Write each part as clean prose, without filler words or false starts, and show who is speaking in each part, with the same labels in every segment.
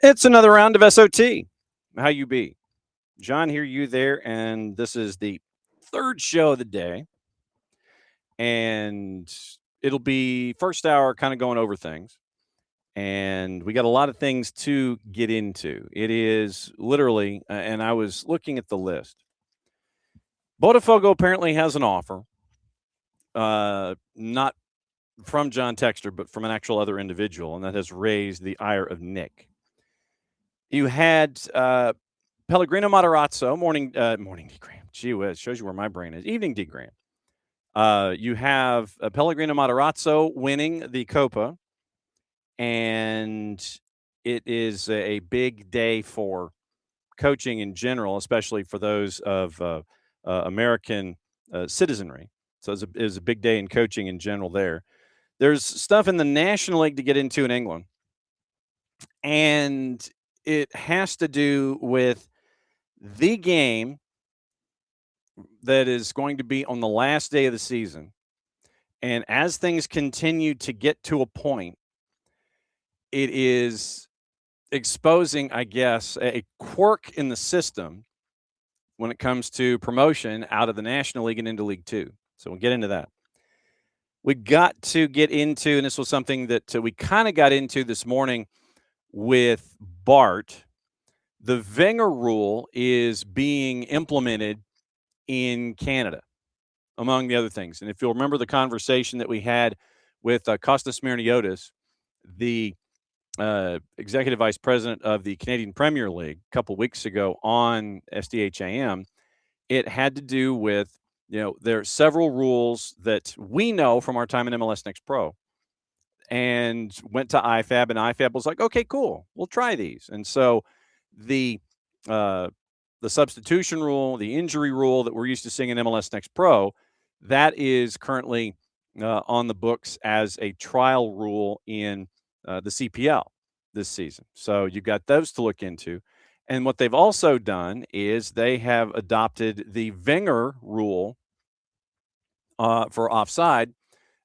Speaker 1: It's another round of SOT. How you be? John here, you there, and this is the third show of the day. And it'll be first hour kind of going over things. And we got a lot of things to get into. It is literally, and I was looking at the list. Botafogo apparently has an offer, not from John Texter, but from an actual other individual, and that has raised the ire of Nick. You had Pellegrino Matarazzo, morning D Graham. Gee whiz, shows you where my brain is. Evening D Graham. You have Pellegrino Matarazzo winning the Copa, and it is a big day for coaching in general, especially for those of American citizenry. So it was a big day in coaching in general there. There's stuff in the National League to get into in England, and it has to do with the game that is going to be on the last day of the season. And as things continue to get to a point, it is exposing, I guess, a quirk in the system when it comes to promotion out of the National League and into League Two. So we'll get into that. We got to get into, and this was something that we kind of got into this morning with Bart. The Wenger Rule is being implemented in Canada, among the other things. And if you'll remember the conversation that we had with Kostas Smirniotis, the executive vice president of the Canadian Premier League, a couple weeks ago on SDHAM, it had to do with, there are several rules that we know from our time in MLS Next Pro, and went to IFAB, and IFAB was like, okay, cool, we'll try these. And so the substitution rule, the injury rule that we're used to seeing in MLS Next Pro, that is currently on the books as a trial rule in the CPL this season. So you've got those to look into. And what they've also done is they have adopted the Wenger rule for offside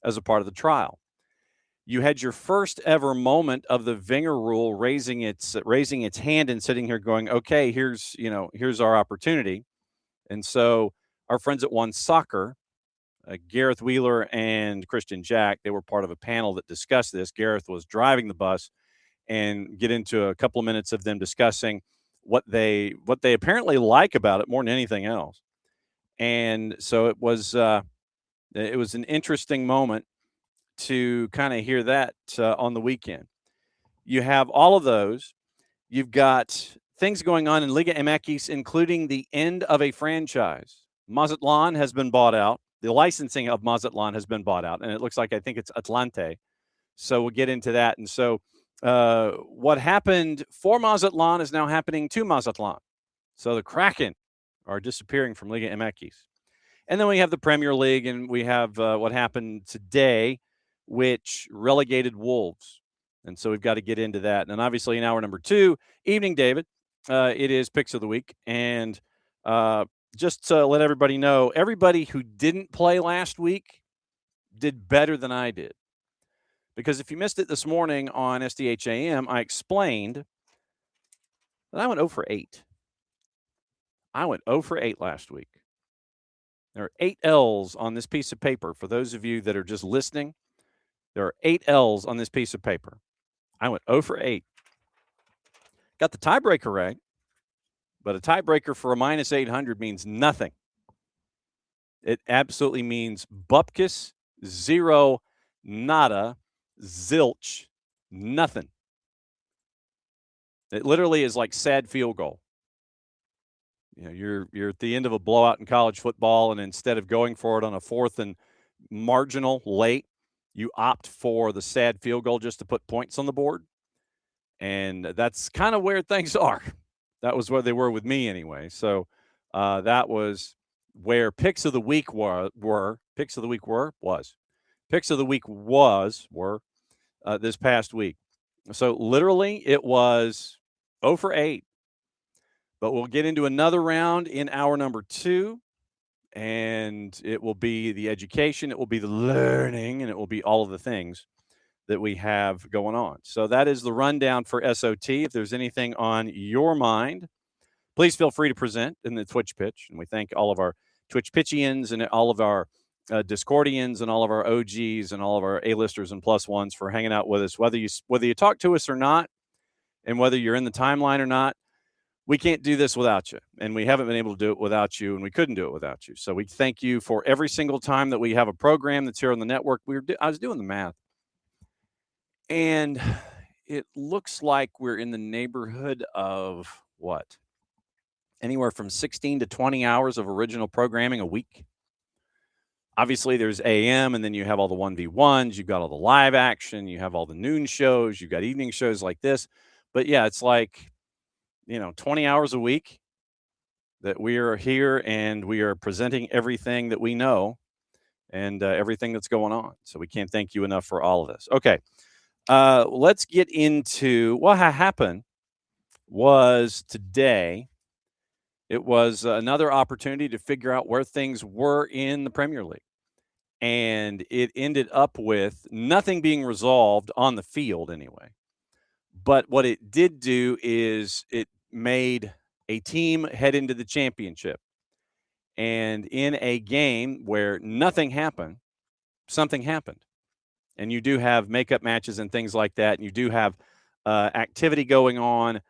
Speaker 1: as a part of the trial. You had your first ever moment of the Wenger rule raising its hand and sitting here going, okay, here's our opportunity. And so our friends at One Soccer, Gareth Wheeler and Christian Jack, they were part of a panel that discussed this. Gareth was driving the bus, and get into a couple of minutes of them discussing what they apparently like about it more than anything else. And so it was an interesting moment to kind of hear that on the weekend. You have all of those. You've got things going on in Liga MX, including the end of a franchise. Mazatlan has been bought out. The licensing of Mazatlan has been bought out, and it looks like I think it's Atlante. So we'll get into that. And so what happened for Mazatlan is now happening to Mazatlan. So the Kraken are disappearing from Liga MX. And then we have the Premier League, and we have what happened today, which relegated Wolves. And so we've got to get into that. And obviously in hour number 2, evening, David, it is Picks of the Week. And just to let everybody know, everybody who didn't play last week did better than I did. Because if you missed it this morning on SDHAM, I explained that I went 0 for 8. I went 0 for 8 last week. There are 8 L's on this piece of paper. For those of you that are just listening, there are 8 L's on this piece of paper. I went 0 for 8. Got the tiebreaker right, but a tiebreaker for a minus 800 means nothing. It absolutely means bupkis, zero, nada, zilch, nothing. It literally is like sad field goal. You're at the end of a blowout in college football, and instead of going for it on a 4th and marginal late, you opt for the sad field goal just to put points on the board. And that's kind of where things are. That was where they were with me anyway. So that was where picks of the week were this past week. So literally it was 0 for 8. But we'll get into another round in hour number 2. And it will be the education, it will be the learning, and it will be all of the things that we have going on. So that is the rundown for SOT. If there's anything on your mind, please feel free to present in the Twitch pitch. And we thank all of our Twitch pitchians and all of our Discordians and all of our OGs and all of our A-listers and plus ones for hanging out with us, whether you talk to us or not, and whether you're in the timeline or not. We can't do this without you, and we haven't been able to do it without you, and we couldn't do it without you. So we thank you for every single time that we have a program that's here on the network. I was doing the math, and it looks like we're in the neighborhood of what? Anywhere from 16 to 20 hours of original programming a week. Obviously, there's AM, and then you have all the 1v1s. You've got all the live action. You have all the noon shows. You've got evening shows like this. But, yeah, it's like, 20 hours a week that we are here and we are presenting everything that we know and everything that's going on. So we can't thank you enough for all of this. Okay. Let's get into what happened was today. It was another opportunity to figure out where things were in the Premier League. And it ended up with nothing being resolved on the field anyway. But what it did do is it made a team head into the championship. And in a game where nothing happened, something happened. And you do have makeup matches and things like that. And you do have activity going on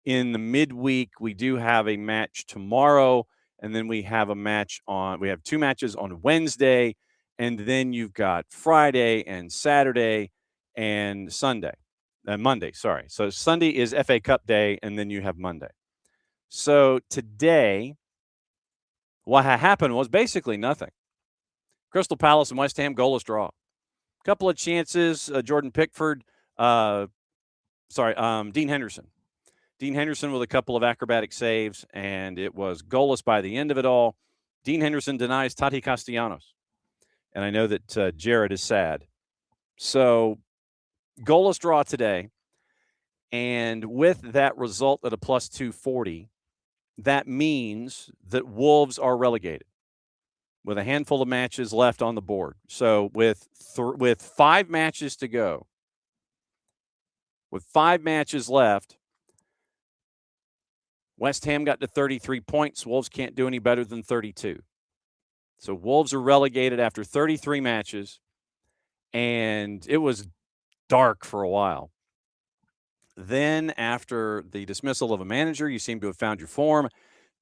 Speaker 1: in the midweek. We do have a match tomorrow. And then we have we have 2 matches on Wednesday. And then you've got Friday and Saturday and Monday, sorry. So Sunday is FA Cup day, and then you have Monday. So today, what happened was basically nothing. Crystal Palace and West Ham, goalless draw. Couple of chances, Jordan Pickford, Dean Henderson. Dean Henderson with a couple of acrobatic saves, and it was goalless by the end of it all. Dean Henderson denies Tati Castellanos. And I know that Jared is sad. So goalless draw today. And with that result at a plus 240, that means that Wolves are relegated with a handful of matches left on the board. So with 5 matches to go, with 5 matches left, West Ham got to 33 points. Wolves can't do any better than 32. So Wolves are relegated after 33 matches, and it was dark for a while. Then after the dismissal of a manager, you seem to have found your form.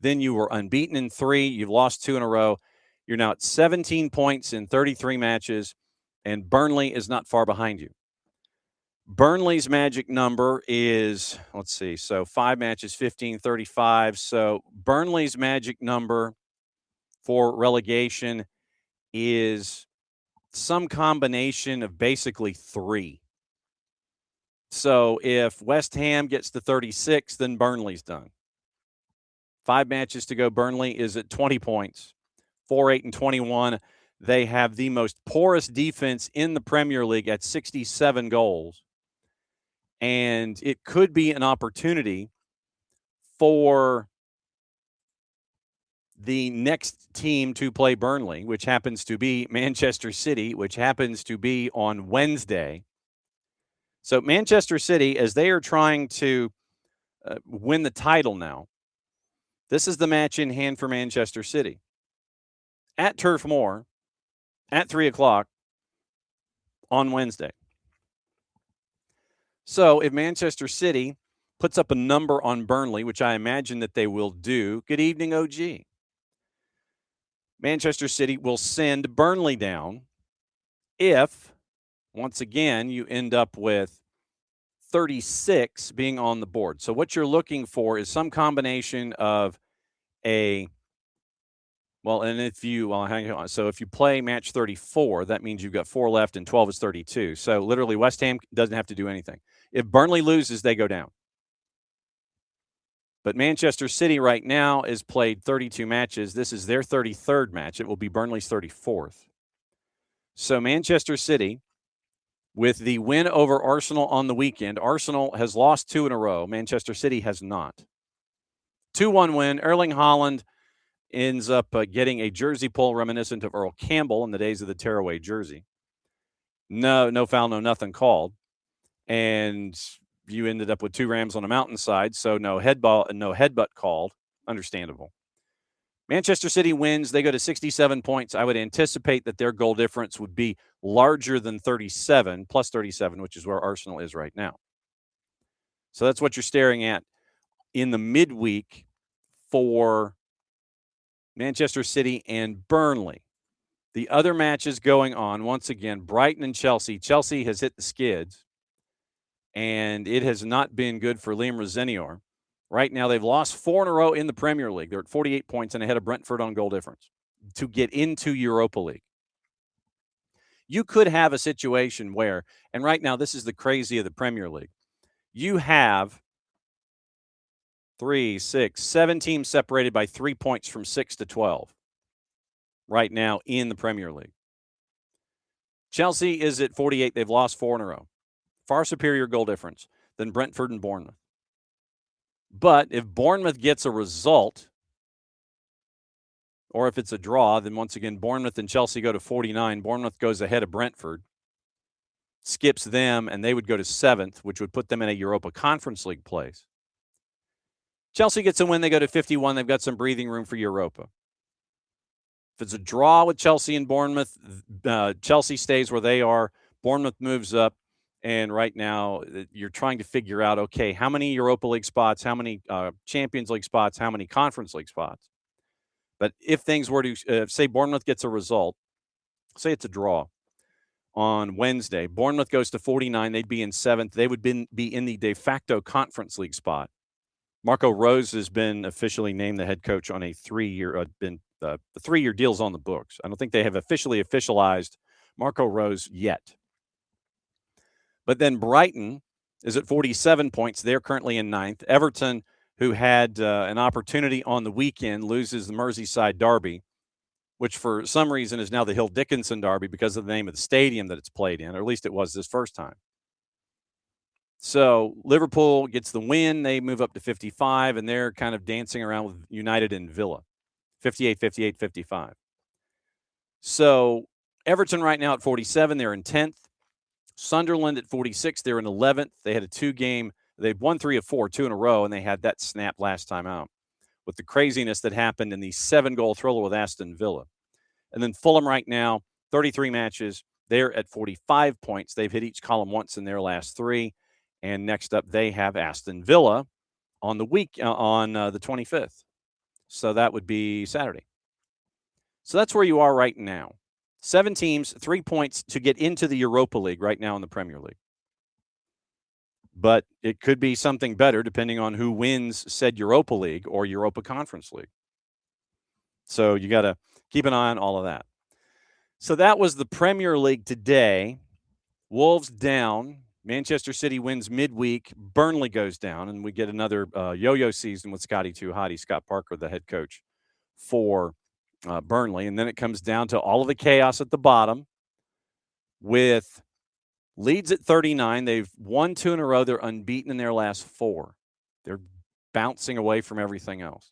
Speaker 1: Then you were unbeaten in 3. You've lost 2 in a row. You're now at 17 points in 33 matches, and Burnley is not far behind you. Burnley's magic number is, let's see, so 5 matches, 15, 35. So Burnley's magic number for relegation is some combination of basically 3. So if West Ham gets to 36, then Burnley's done. 5 matches to go. Burnley is at 20 points, 4, 8, and 21. They have the most porous defense in the Premier League at 67 goals. And it could be an opportunity for the next team to play Burnley, which happens to be Manchester City, which happens to be on Wednesday. So Manchester City, as they are trying to win the title now, this is the match in hand for Manchester City. At Turf Moor, at 3 o'clock on Wednesday. So if Manchester City puts up a number on Burnley, which I imagine that they will do, good evening, OG. Manchester City will send Burnley down if, once again, you end up with 36 being on the board. So what you're looking for is some combination of Well, and if you hang on. So if you play match 34, that means you've got 4 left and 12 is 32. So literally West Ham doesn't have to do anything. If Burnley loses, they go down. But Manchester City right now has played 32 matches. This is their 33rd match. It will be Burnley's 34th. So Manchester City, with the win over Arsenal on the weekend, Arsenal has lost 2 in a row. Manchester City has not. 2-1 win. Erling Haaland ends up getting a jersey pull reminiscent of Earl Campbell in the days of the tearaway jersey. No foul, no nothing called. And you ended up with 2 Rams on a mountainside, so no headbutt called. Understandable. Manchester City wins. They go to 67 points. I would anticipate that their goal difference would be larger than 37, plus 37, which is where Arsenal is right now. So that's what you're staring at in the midweek for Manchester City and Burnley. The other matches going on, once again, Brighton and Chelsea. Chelsea has hit the skids, and it has not been good for Liam Rosenior. Right now, they've lost 4 in a row in the Premier League. They're at 48 points and ahead of Brentford on goal difference to get into Europa League. You could have a situation where, and right now this is the crazy of the Premier League, you have 3, 6, 7 teams separated by 3 points from 6 to 12 right now in the Premier League. Chelsea is at 48. They've lost 4 in a row. Far superior goal difference than Brentford and Bournemouth. But if Bournemouth gets a result, or if it's a draw, then once again, Bournemouth and Chelsea go to 49. Bournemouth goes ahead of Brentford, skips them, and they would go to 7th, which would put them in a Europa Conference League place. Chelsea gets a win. They go to 51. They've got some breathing room for Europa. If it's a draw with Chelsea and Bournemouth, Chelsea stays where they are. Bournemouth moves up. And right now, you're trying to figure out, okay, how many Europa League spots, how many Champions League spots, how many Conference League spots. But if things were to, say Bournemouth gets a result, say it's a draw on Wednesday, Bournemouth goes to 49, they'd be in 7th. They would be in the de facto Conference League spot. Marco Rose has been officially named the head coach on a 3-year, the 3-year deal's on the books. I don't think they have officially officialized Marco Rose yet. But then Brighton is at 47 points. They're currently in 9th. Everton, who had an opportunity on the weekend, loses the Merseyside derby, which for some reason is now the Hill Dickinson derby because of the name of the stadium that it's played in, or at least it was this first time. So Liverpool gets the win. They move up to 55, and they're kind of dancing around with United and Villa, 58, 58, 55. So Everton right now at 47. They're in 10th. Sunderland at 46, they're in 11th. They had a 2-game, they've won 3 of 4, 2 in a row, and they had that snap last time out with the craziness that happened in the 7-goal thriller with Aston Villa. And then Fulham right now, 33 matches, they're at 45 points. They've hit each column once in their last 3. And next up, they have Aston Villa on the week, on the 25th. So that would be Saturday. So that's where you are right now. 7 teams, 3 points to get into the Europa League right now in the Premier League. But it could be something better depending on who wins said Europa League or Europa Conference League. So you got to keep an eye on all of that. So that was the Premier League today. Wolves down. Manchester City wins midweek. Burnley goes down, and we get another yo-yo season with Scotty Too Hotty, Scott Parker, the head coach for Burnley. And then it comes down to all of the chaos at the bottom with Leeds at 39. They've won 2 in a row. They're unbeaten in their last 4. They're bouncing away from everything else.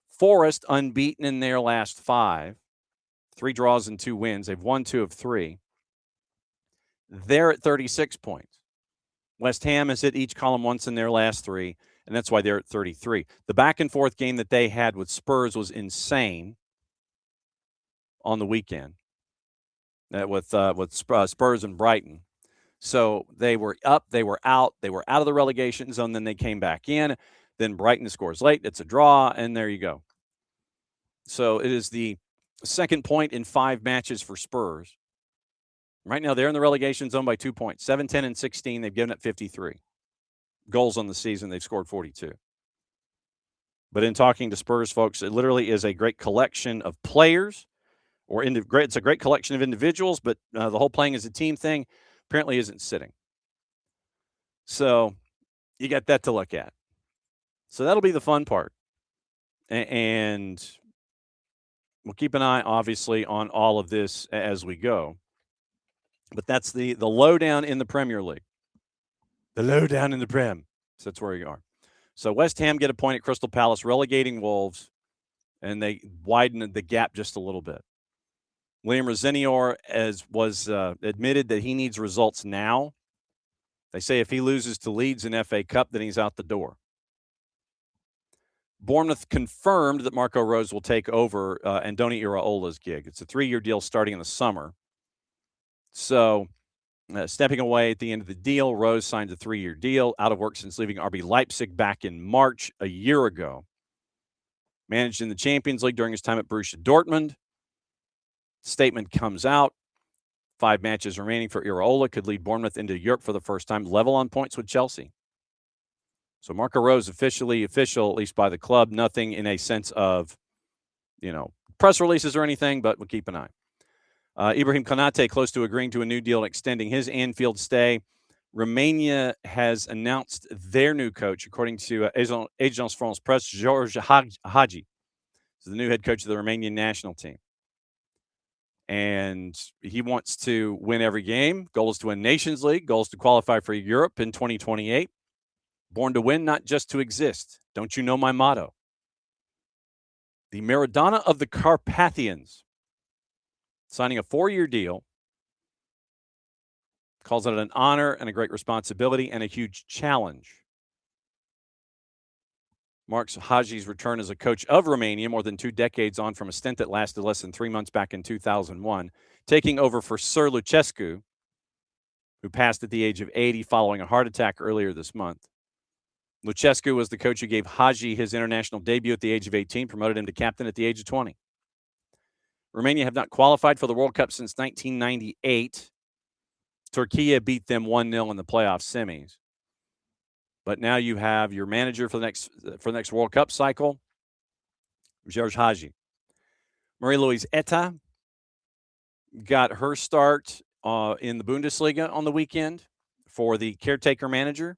Speaker 1: Forest unbeaten in their last 5. 3 draws and 2 wins. They've won 2 of 3. They're at 36 points. West Ham has hit each column once in their last 3, and that's why they're at 33. The back-and-forth game that they had with Spurs was insane on the weekend with Spurs and Brighton. So they were up, they were out of the relegation zone, then they came back in. Then Brighton scores late. It's a draw, and there you go. So it is the second point in 5 matches for Spurs. Right now, they're in the relegation zone by 2 points. 7, 10, and 16. They've given up 53 goals on the season. They've scored 42. But in talking to Spurs folks, it literally is a great collection of players, or it's a great collection of individuals, but the whole playing as a team thing apparently isn't sitting. So you got that to look at. So that'll be the fun part. And we'll keep an eye, obviously, on all of this as we go. But that's the lowdown in the Premier League. The lowdown in the Prem. So that's where you are. So West Ham get a point at Crystal Palace, relegating Wolves, and they widen the gap just a little bit. William Rosenior was admitted that he needs results now. They say if he loses to Leeds in FA Cup, then he's out the door. Bournemouth confirmed that Marco Rose will take over Andoni Iraola's gig. It's a 3-year deal starting in the summer. So stepping away at the end of the deal, Rose signed a 3-year deal, out of work since leaving RB Leipzig back in March a year ago. Managed in the Champions League during his time at Borussia Dortmund. Statement comes out. 5 matches remaining for Iraola, could lead Bournemouth into Europe for the first time, level on points with Chelsea. So Marco Rose official, at least by the club. Nothing in a sense of, press releases or anything, but we'll keep an eye. Ibrahim Konate close to agreeing to a new deal and extending his Anfield stay. Romania has announced their new coach, according to Agence France Presse, George Hagi. So the new head coach of the Romanian national team. And he wants to win every game. Goal is to win Nations League. Goal is to qualify for Europe in 2028. Born to win, not just to exist. Don't you know my motto? The Maradona of the Carpathians. Signing a 4-year deal. Calls it an honor and a great responsibility and a huge challenge. Marks Hagi's return as a coach of Romania more than 2 decades on from a stint that lasted less than 3 months back in 2001, taking over for Sir Lucescu, who passed at the age of 80 following a heart attack earlier this month. Lucescu was the coach who gave Hagi his international debut at the age of 18, promoted him to captain at the age of 20. Romania have not qualified for the World Cup since 1998. Turkey beat them 1-0 in the playoff semis. But now you have your manager for the next World Cup cycle, George Hagi. Marie-Louise Eta got her start in the Bundesliga on the weekend for the caretaker manager.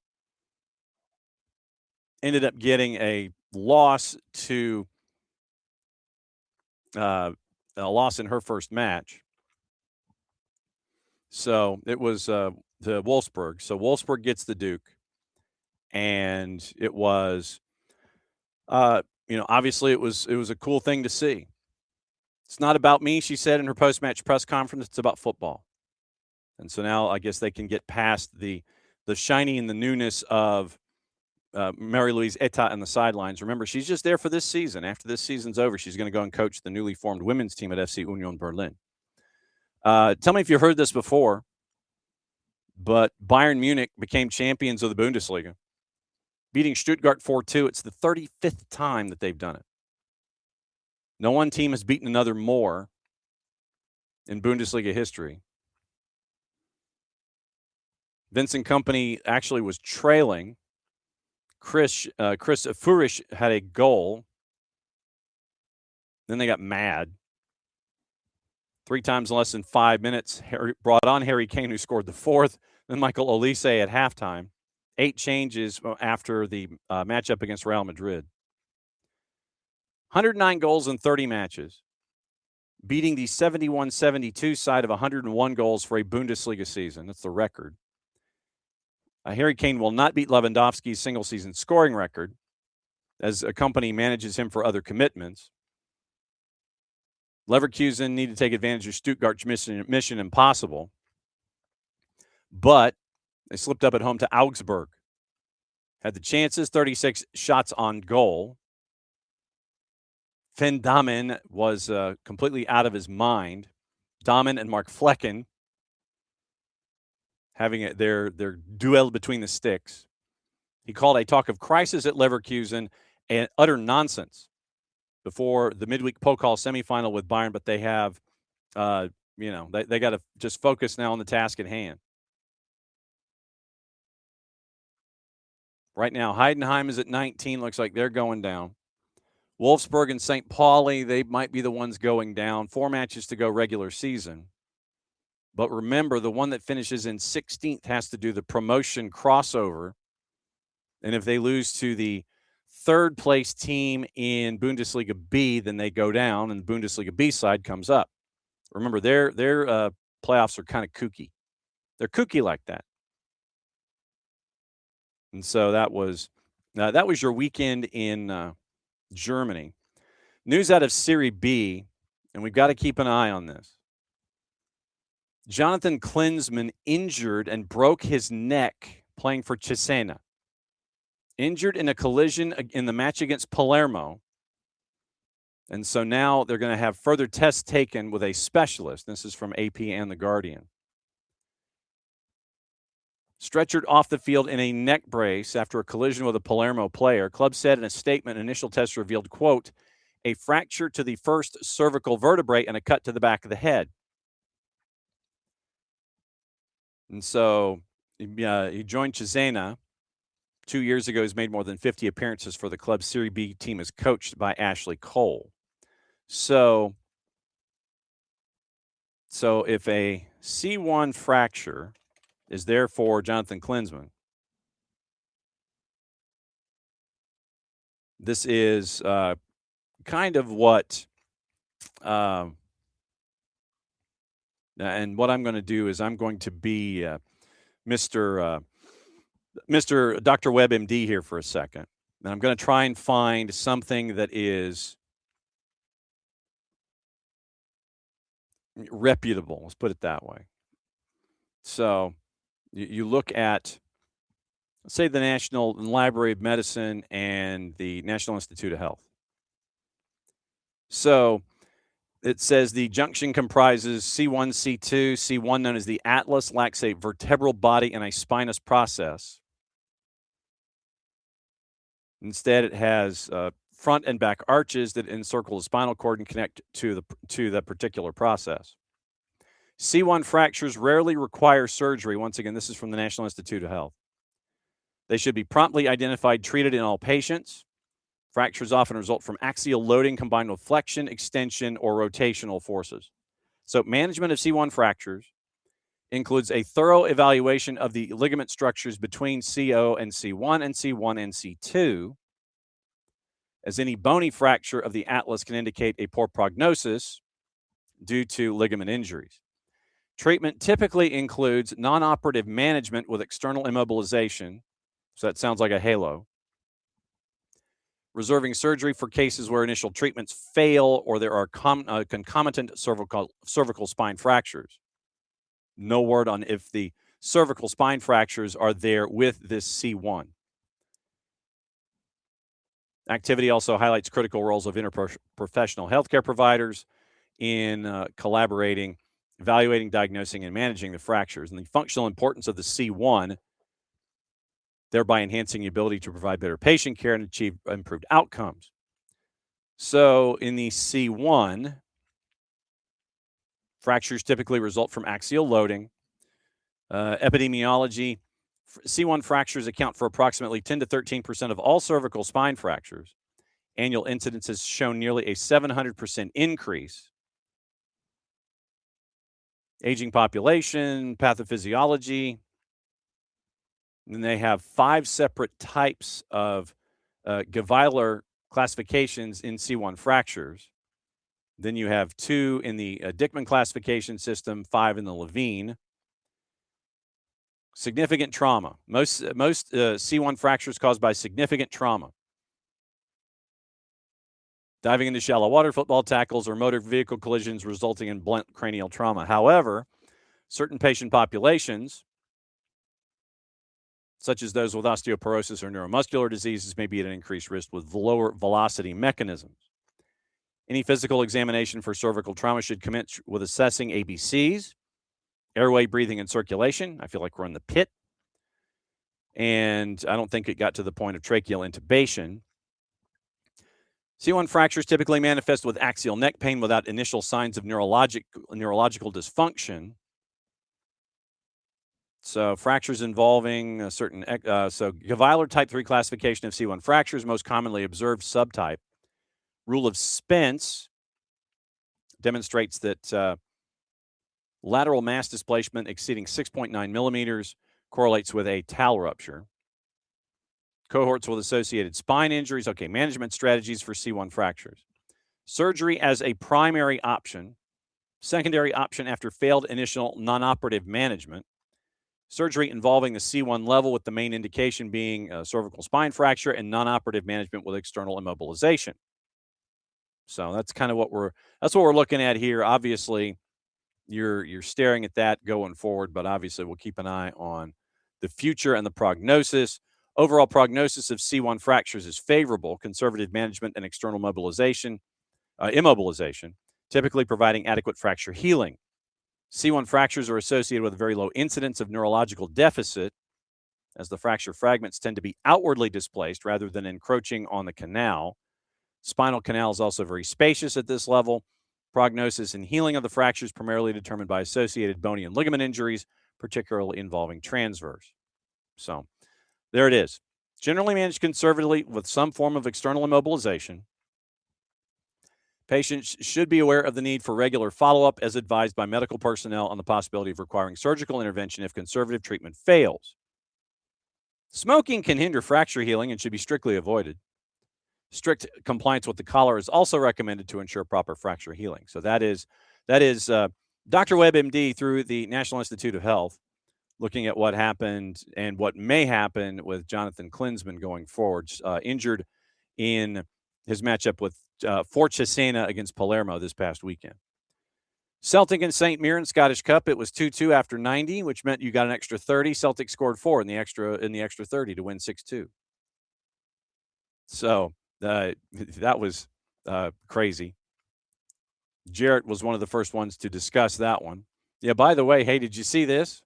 Speaker 1: Ended up getting a loss in her first match. So it was the Wolfsburg. So Wolfsburg gets the Duke. And it was, obviously it was a cool thing to see. It's not about me, she said in her post-match press conference. It's about football. And so now I guess they can get past the shiny and the newness of Marie-Louise Eta on the sidelines. Remember, she's just there for this season. After this season's over, she's going to go and coach the newly formed women's team at FC Union Berlin. Tell me if you've heard this before, but Bayern Munich became champions of the Bundesliga, beating Stuttgart 4-2. It's the 35th time that they've done it. No one team has beaten another more in Bundesliga history. Vincent Kompany actually was trailing. Chris Furish had a goal. Then they got mad. 3 times in less than 5 minutes. Brought on Harry Kane, who scored the 4th. Then Michael Olise at halftime. 8 changes after the matchup against Real Madrid. 109 goals in 30 matches, beating the 71-72 side of 101 goals for a Bundesliga season. That's the record. Harry Kane will not beat Lewandowski's single-season scoring record, as a company manages him for other commitments. Leverkusen need to take advantage of Stuttgart's mission impossible, but they slipped up at home to Augsburg. Had the chances, 36 shots on goal. Finn Dahmen was completely out of his mind. Dahmen and Mark Flecken having their duel between the sticks. He called a talk of crisis at Leverkusen and utter nonsense before the midweek Pokal semifinal with Bayern, but they have, they got to just focus now on the task at hand. Right now, Heidenheim is at 19. Looks like they're going down. Wolfsburg and St. Pauli, they might be the ones going down. 4 matches to go regular season. But remember, the one that finishes in 16th has to do the promotion crossover. And if they lose to the third place team in Bundesliga B, then they go down, and the Bundesliga B side comes up. Remember, their playoffs are kind of kooky. They're kooky like that. And so that was your weekend in Germany. News out of Serie B, and we've got to keep an eye on this. Jonathan Klinsmann injured and broke his neck playing for Cesena. Injured in a collision in the match against Palermo. And so now they're going to have further tests taken with a specialist. This is from AP and The Guardian. Stretchered off the field in a neck brace after a collision with a Palermo player. Club said in a statement, initial tests revealed, quote, a fracture to the first cervical vertebrae and a cut to the back of the head. And so he joined Cesena 2 years ago. He's made more than 50 appearances for the club's Serie B team as coached by Ashley Cole. So if a C1 fracture is there for Jonathan Klinsmann, this is kind of what and what I'm going to do is I'm going to be Mr. Dr. Webb MD here for a second. And I'm going to try and find something that is reputable. Let's put it that way. So you look at, let's say, the National Library of Medicine and the National Institute of Health. So it says the junction comprises C1, C2. C1, known as the atlas, lacks a vertebral body and a spinous process. Instead, it has front and back arches that encircle the spinal cord and connect to the particular process. C1 fractures rarely require surgery. Once again, this is from the National Institute of Health. They should be promptly identified, treated in all patients. Fractures often result from axial loading combined with flexion, extension, or rotational forces. So management of C1 fractures includes a thorough evaluation of the ligament structures between CO and C1 and C1 and C2, as any bony fracture of the atlas can indicate a poor prognosis due to ligament injuries. Treatment typically includes non-operative management with external immobilization, so that sounds like a halo, reserving surgery for cases where initial treatments fail or there are concomitant cervical spine fractures. No word on if the cervical spine fractures are there with this C1. Activity also highlights critical roles of interprofessional healthcare providers in collaborating, evaluating, diagnosing, and managing the fractures, and the functional importance of the C1, thereby enhancing the ability to provide better patient care and achieve improved outcomes. So in the C1, fractures typically result from axial loading. Epidemiology, C1 fractures account for approximately 10 to 13% of all cervical spine fractures. Annual incidence has shown nearly a 700% increase. Aging population, pathophysiology. And they have 5 separate types of Geweiler classifications in C1 fractures. Then you have 2 in the Dickman classification system, 5 in the Levine. Significant trauma. Most C1 fractures caused by significant trauma. Diving into shallow water, football tackles, or motor vehicle collisions resulting in blunt cranial trauma. However, certain patient populations, such as those with osteoporosis or neuromuscular diseases, may be at an increased risk with lower velocity mechanisms. Any physical examination for cervical trauma should commence with assessing ABCs, airway, breathing, and circulation. I feel like we're in the pit. And I don't think it got to the point of tracheal intubation. C1 fractures typically manifest with axial neck pain without initial signs of neurological dysfunction. So fractures involving a certain, so Geweiler type 3 classification of C1 fractures, most commonly observed subtype, Rule of Spence demonstrates that lateral mass displacement exceeding 6.9 millimeters correlates with a tau rupture. Cohorts with associated spine injuries. Okay, management strategies for C1 fractures. Surgery as a primary option. Secondary option after failed initial non-operative management. Surgery involving the C1 level with the main indication being cervical spine fracture and non-operative management with external immobilization. So that's kind of what we're looking at here. Obviously, you're staring at that going forward, but obviously we'll keep an eye on the future and the prognosis. Overall prognosis of C1 fractures is favorable. Conservative management and external immobilization, typically providing adequate fracture healing. C1 fractures are associated with a very low incidence of neurological deficit, as the fracture fragments tend to be outwardly displaced rather than encroaching on the canal. Spinal canal is also very spacious at this level. Prognosis and healing of the fractures primarily determined by associated bony and ligament injuries, particularly involving transverse. So there it is. Generally managed conservatively with some form of external immobilization. Patients should be aware of the need for regular follow-up as advised by medical personnel on the possibility of requiring surgical intervention if conservative treatment fails. Smoking can hinder fracture healing and should be strictly avoided. Strict compliance with the collar is also recommended to ensure proper fracture healing. So that is Dr. Webb, MD, through the National Institute of Health, looking at what happened and what may happen with Jonathan Klinsmann going forward, injured in his matchup with Fort Cesena against Palermo this past weekend. Celtic and St. Mirren Scottish Cup. It was 2-2 after 90, which meant you got an extra 30. Celtic scored 4 in the extra 30 to win 6-2. So that was crazy. Jarrett was one of the first ones to discuss that one. Yeah, by the way, hey, did you see this?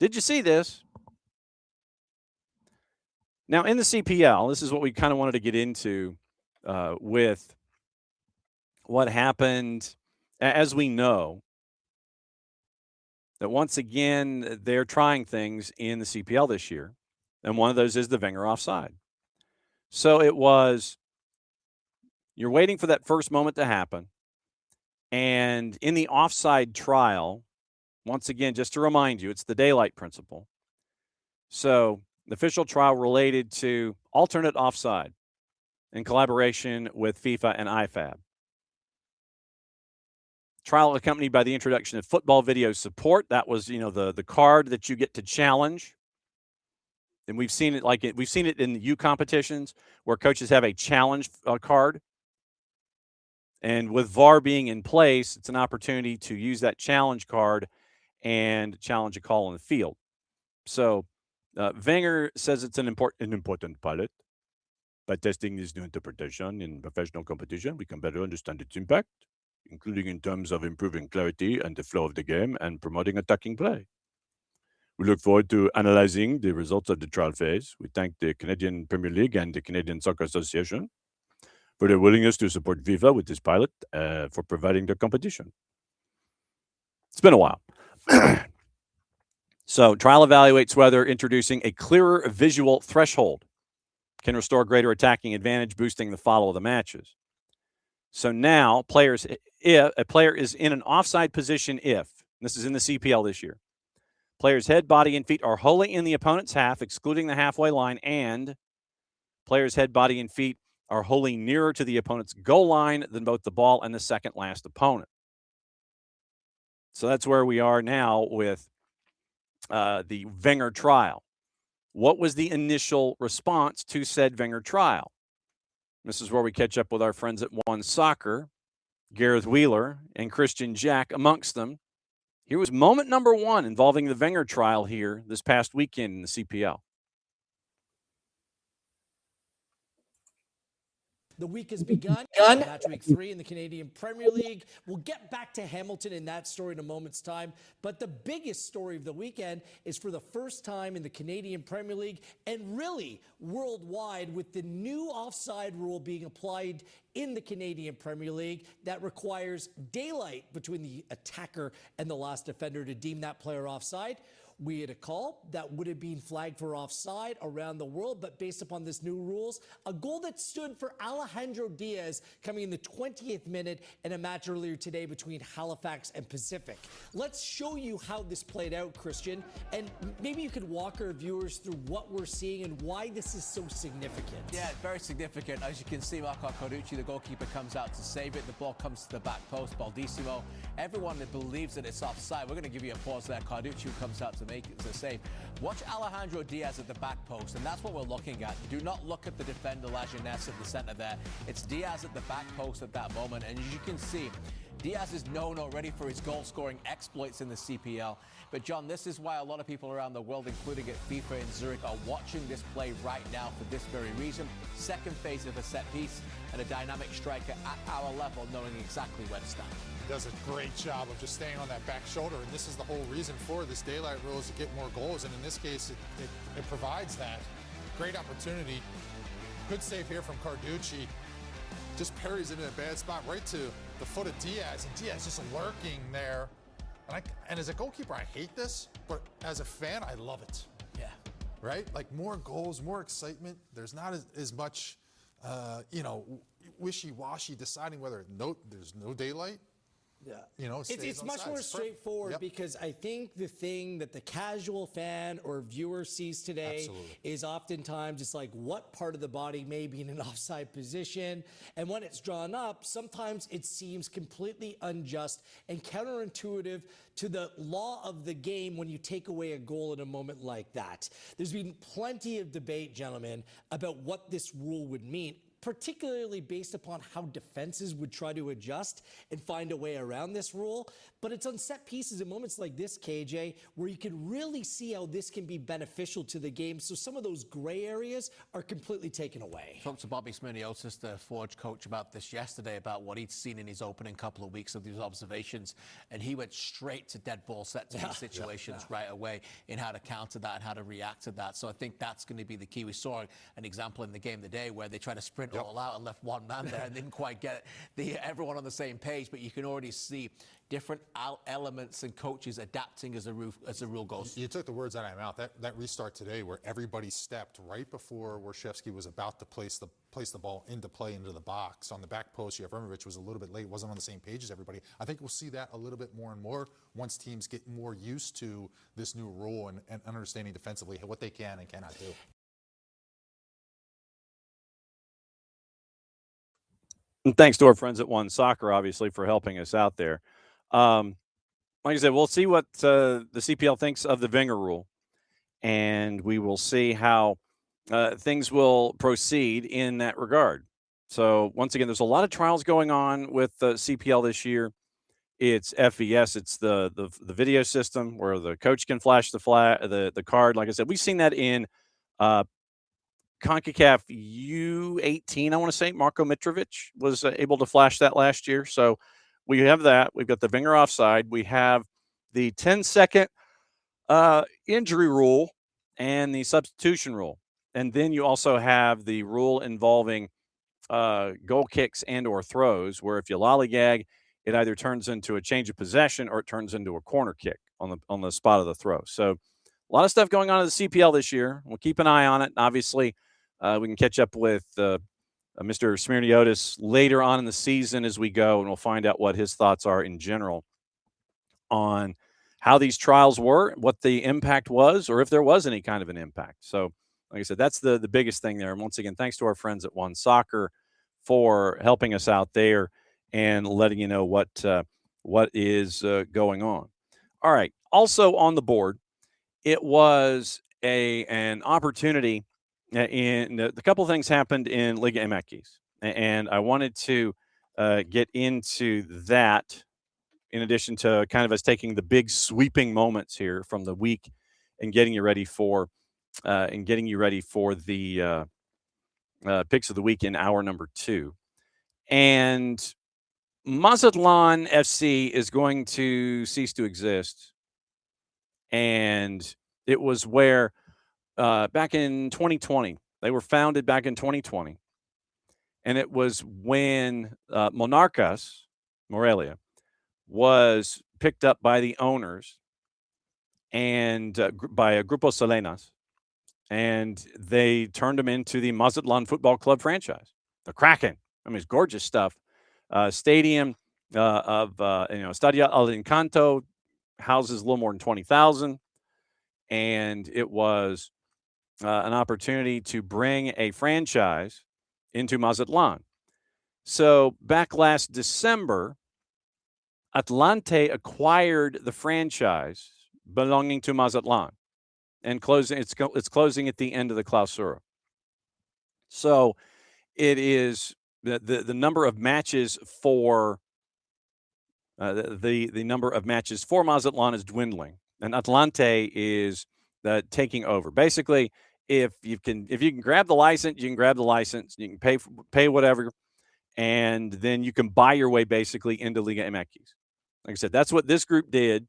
Speaker 1: Did you see this? Now, in the CPL, this is what we kind of wanted to get into with what happened. As we know, that once again, they're trying things in the CPL this year, and one of those is the Wenger offside. So it was, you're waiting for that first moment to happen, and in the offside trial, once again, just to remind you, it's the daylight principle. So the official trial related to alternate offside in collaboration with FIFA and IFAB. Trial accompanied by the introduction of football video support. That was, the card that you get to challenge. And we've seen it in the U competitions where coaches have a challenge card. And with VAR being in place, it's an opportunity to use that challenge card and challenge a call on the field. So Wenger says it's an important pilot. By testing this new interpretation in professional competition, we can better understand its impact, including in terms of improving clarity and the flow of the game and promoting attacking play. We look forward to analyzing the results of the trial phase. We thank the Canadian Premier League and the Canadian Soccer Association for their willingness to support FIFA with this pilot for providing the competition. It's been a while. So, trial evaluates whether introducing a clearer visual threshold can restore greater attacking advantage, boosting the follow of the matches. So now, if a player is in an offside position, this is in the CPL this year, players' head, body, and feet are wholly in the opponent's half, excluding the halfway line, and players' head, body, and feet are wholly nearer to the opponent's goal line than both the ball and the second last opponent. So that's where we are now with the Wenger trial. What was the initial response to said Wenger trial? This is where we catch up with our friends at One Soccer, Gareth Wheeler and Christian Jack amongst them. Here was moment number one involving the Wenger trial here this past weekend in the CPL.
Speaker 2: The week has begun. Match week 3 in the Canadian Premier League. We'll get back to Hamilton in that story in a moment's time. But the biggest story of the weekend is for the first time in the Canadian Premier League and really worldwide with the new offside rule being applied in the Canadian Premier League that requires daylight between the attacker and the last defender to deem that player offside. we had a call that would have been flagged for offside around the world, but based upon this new rules, a goal that stood for Alejandro Diaz coming in the 20th minute in a match earlier today between Halifax and Pacific. Let's show you how this played out, Christian, and maybe you could walk our viewers through what we're seeing and why this is so significant.
Speaker 3: Yeah, very significant. As you can see, Marco Carducci, the goalkeeper, comes out to save it. The ball comes to the back post. Baldissimo, everyone that believes that it's offside. We're going to give you a pause there. Carducci comes out to make it to save. Watch Alejandro Diaz at the back post, and that's what we're looking at. Do not look at the defender, Lajeunesse, at the center there. It's Diaz at the back post at that moment, and as you can see, Diaz is known already for his goal-scoring exploits in the CPL. But, John, this is why a lot of people around the world, including at FIFA in Zurich, are watching this play right now for this very reason. Second phase of a set piece and a dynamic striker at our level knowing exactly where to stand.
Speaker 4: He does a great job of just staying on that back shoulder, and this is the whole reason for this daylight rule, is to get more goals, and in this case, it provides that. Great opportunity. Good save here from Carducci. Just parries it in a bad spot right to the foot of Diaz, and Diaz just lurking there. And as a goalkeeper, I hate this, but as a fan, I love it.
Speaker 3: Yeah.
Speaker 4: Right? Like, more goals, more excitement. There's not as much, wishy-washy deciding whether there's no daylight.
Speaker 2: Yeah.
Speaker 4: It's
Speaker 2: much more straightforward because I think the thing that the casual fan or viewer sees today is oftentimes it's like what part of the body may be in an offside position. And when it's drawn up, sometimes it seems completely unjust and counterintuitive to the law of the game when you take away a goal in a moment like that. There's been plenty of debate, gentlemen, about what this rule would mean, particularly based upon how defenses would try to adjust and find a way around this rule. But it's on set pieces in moments like this, KJ, where you can really see how this can be beneficial to the game. So some of those gray areas are completely taken away.
Speaker 3: Talked to Bobby Smirniotis, the Forge coach, about this yesterday, about what he'd seen in his opening couple of weeks of these observations. And he went straight to dead ball set to these situations right away in how to counter that and how to react to that. So I think that's going to be the key. We saw an example in the game today where they tried to sprint all out and left one man there and didn't quite get everyone on the same page. But you can already see different elements and coaches adapting as the rule goes.
Speaker 4: You took the words out of my mouth. That restart today where everybody stepped right before Warshevsky was about to place the ball into play into the box. On the back post, Jefremovic was a little bit late, wasn't on the same page as everybody. I think we'll see that a little bit more and more once teams get more used to this new rule and understanding defensively what they can and cannot do.
Speaker 1: And thanks to our friends at One Soccer, obviously, for helping us out there. Like I said, we'll see what the CPL thinks of the Wenger Rule, and we will see how things will proceed in that regard. So, once again, there's a lot of trials going on with the CPL this year. It's FVS, it's the video system where the coach can flash the card. Like I said, we've seen that in CONCACAF U18, I want to say. Marko Mitrovic was able to flash that last year. So we have that. We've got the Wenger offside. We have the 10-second injury rule and the substitution rule. And then you also have the rule involving goal kicks and or throws, where if you lollygag, it either turns into a change of possession or it turns into a corner kick on the spot of the throw. So a lot of stuff going on in the CPL this year. We'll keep an eye on it. Obviously, we can catch up with Mr. Smirniotis later on in the season as we go, and we'll find out what his thoughts are in general on how these trials were, what the impact was, or if there was any kind of an impact. So, like I said, that's the biggest thing there. And once again, thanks to our friends at One Soccer for helping us out there and letting you know what is going on. All right. Also on the board, it was an opportunity. In a couple of things happened in Liga MX, and I wanted to get into that in addition to kind of us taking the big sweeping moments here from the week and getting you ready for the picks of the week in hour number 2. And Mazatlan FC is going to cease to exist, and it was where back in 2020. They were founded back in 2020. And it was when Monarcas Morelia was picked up by the owners and by Grupo Salinas, and they turned him into the Mazatlan Football Club franchise. The Kraken. I mean, it's gorgeous stuff. Stadium of Estadio El Encanto houses a little more than 20,000, and it was an opportunity to bring a franchise into Mazatlan. So back last December, Atlante acquired the franchise belonging to Mazatlan, and it's closing at the end of the Clausura. So it is the number of matches for the number of matches for Mazatlan is dwindling, and Atlante is taking over. Basically, if you can grab the license, you can grab the license. You can pay whatever, and then you can buy your way basically into Liga MX. Like I said, that's what this group did,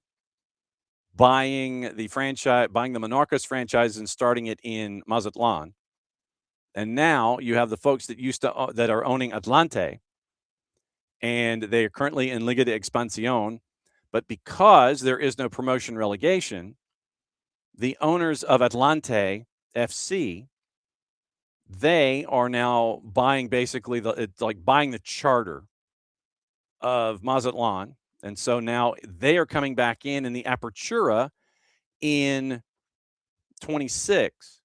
Speaker 1: buying the Monarcas franchise and starting it in Mazatlan. And now you have the folks that are owning Atlante, and they are currently in Liga de Expansión. But because there is no promotion relegation, the owners of Atlante FC, they are now buying basically it's like buying the charter of Mazatlan. And so now they are coming back in the Apertura in 26.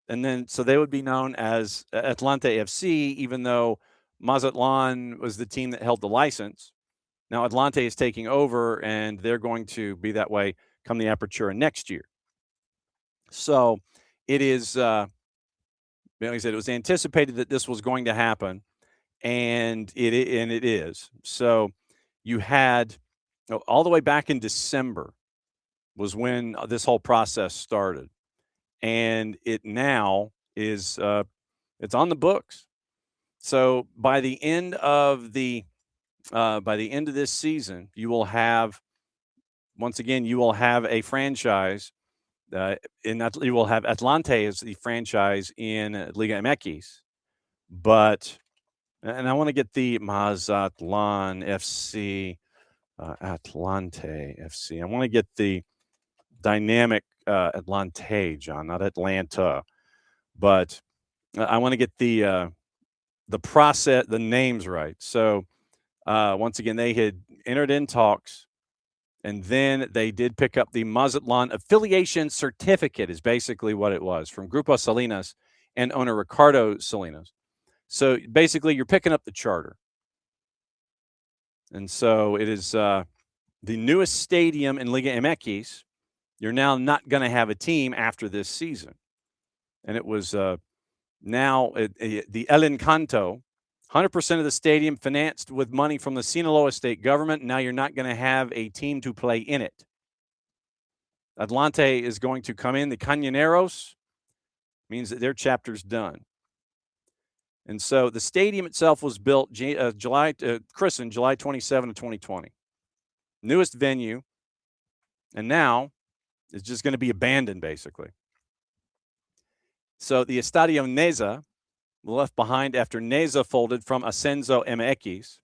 Speaker 1: And then so they would be known as Atlante FC, even though Mazatlan was the team that held the license. Now Atlante is taking over, and they're going to be that way come the Apertura next year. So it is, like I said, it was anticipated that this was going to happen, and it is. So you had all the way back in December was when this whole process started, and it now is it's on the books. So by the end of this season, you will have a franchise. You will have Atlante as the franchise in Liga MX, and I want to get the Mazatlan FC, Atlante FC. I want to get the dynamic Atlante, John, not Atlanta, but I want to get the process, the names right. So once again, they had entered in talks, and then they did pick up the Mazatlan affiliation certificate, is basically what it was, from Grupo Salinas and owner Ricardo Salinas. So basically, you're picking up the charter. And so it is the newest stadium in Liga MX. You're now not going to have a team after this season. And it was now the El Encanto, 100% of the stadium financed with money from the Sinaloa state government. Now you're not going to have a team to play in it. Atlante is going to come in. The Cañoneros means that their chapter's done. And so the stadium itself was built christened July 27 of 2020. Newest venue. And now it's just going to be abandoned, basically. So the Estadio Neza, left behind after Neza folded from Ascenso MX.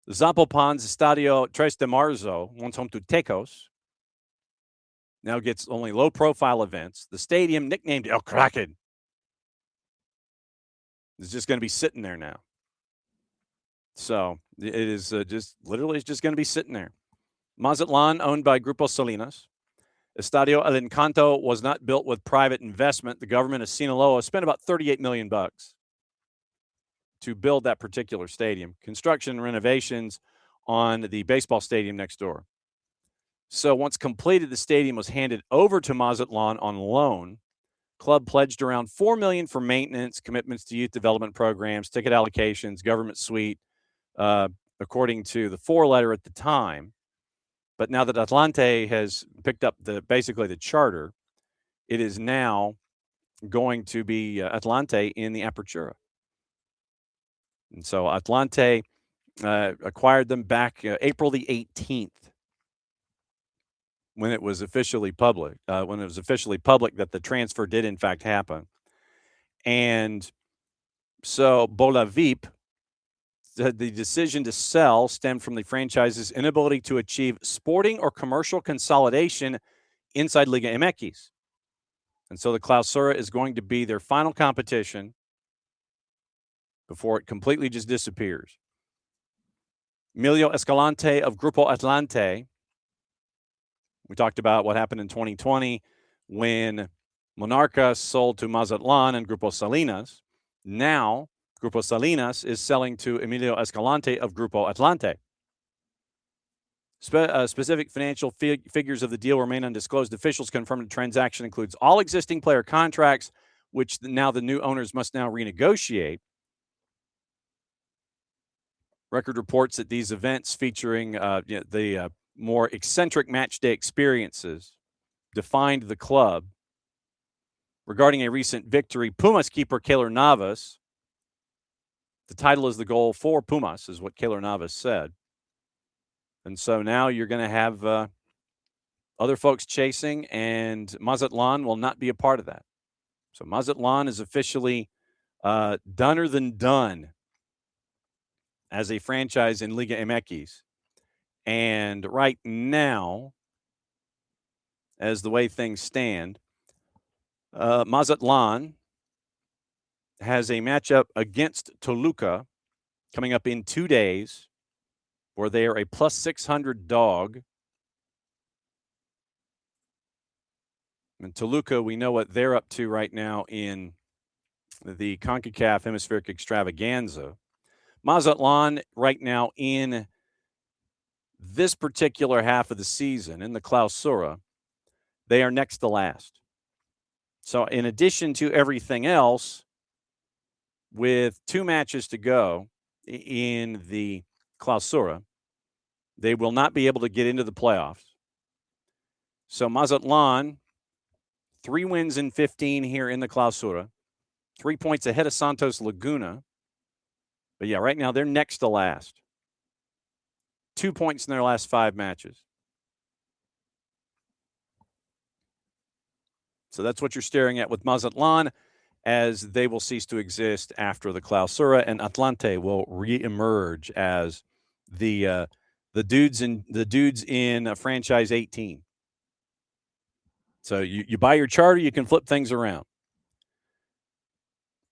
Speaker 1: Zapopan's Estadio 3 de Marzo, once home to Tecos, now gets only low-profile events. The stadium, nicknamed El Kraken, is just going to be sitting there now. So it is just going to be sitting there. Mazatlan, owned by Grupo Salinas. Estadio El Encanto was not built with private investment. The government of Sinaloa spent about $38 million to build that particular stadium. Construction and renovations on the baseball stadium next door. So once completed, the stadium was handed over to Mazatlan on loan. Club pledged around $4 million for maintenance, commitments to youth development programs, ticket allocations, government suite, according to the four-letter at the time. But now that Atlante has picked up basically the charter, it is now going to be Atlante in the Apertura. And so Atlante acquired them back April the 18th. When it was officially public, that the transfer did in fact happen. And so Bolavip, the decision to sell stemmed from the franchise's inability to achieve sporting or commercial consolidation inside Liga MX. And so the Clausura is going to be their final competition before it completely just disappears. Emilio Escalante of Grupo Atlante. We talked about what happened in 2020 when Monarcas sold to Mazatlan and Grupo Salinas. Now, Grupo Salinas is selling to Emilio Escalante of Grupo Atlante. Specific financial figures of the deal remain undisclosed. Officials confirmed the transaction includes all existing player contracts, which now the new owners must now renegotiate. Record reports that these events featuring the more eccentric match day experiences defined the club. Regarding a recent victory, Pumas keeper Keylor Navas, the title is the goal for Pumas, is what Keylor Navas said. And so now you're going to have other folks chasing, and Mazatlan will not be a part of that. So Mazatlan is officially doner than done as a franchise in Liga MX. And right now, as the way things stand, Mazatlan has a matchup against Toluca coming up in 2 days, where they are a plus 600 dog. And Toluca, we know what they're up to right now in the CONCACAF Hemispheric Extravaganza. Mazatlan right now in this particular half of the season, in the Clausura, they are next to last. So in addition to everything else, with 2 matches to go in the Clausura, they will not be able to get into the playoffs. So Mazatlan, 3 wins in 15 here in the Clausura, 3 points ahead of Santos Laguna. But yeah, right now they're next to last. 2 points in their last 5 matches. So that's what you're staring at with Mazatlan, as they will cease to exist after the Clausura, and Atlante will reemerge as the dudes in franchise 18. So you buy your charter, you can flip things around.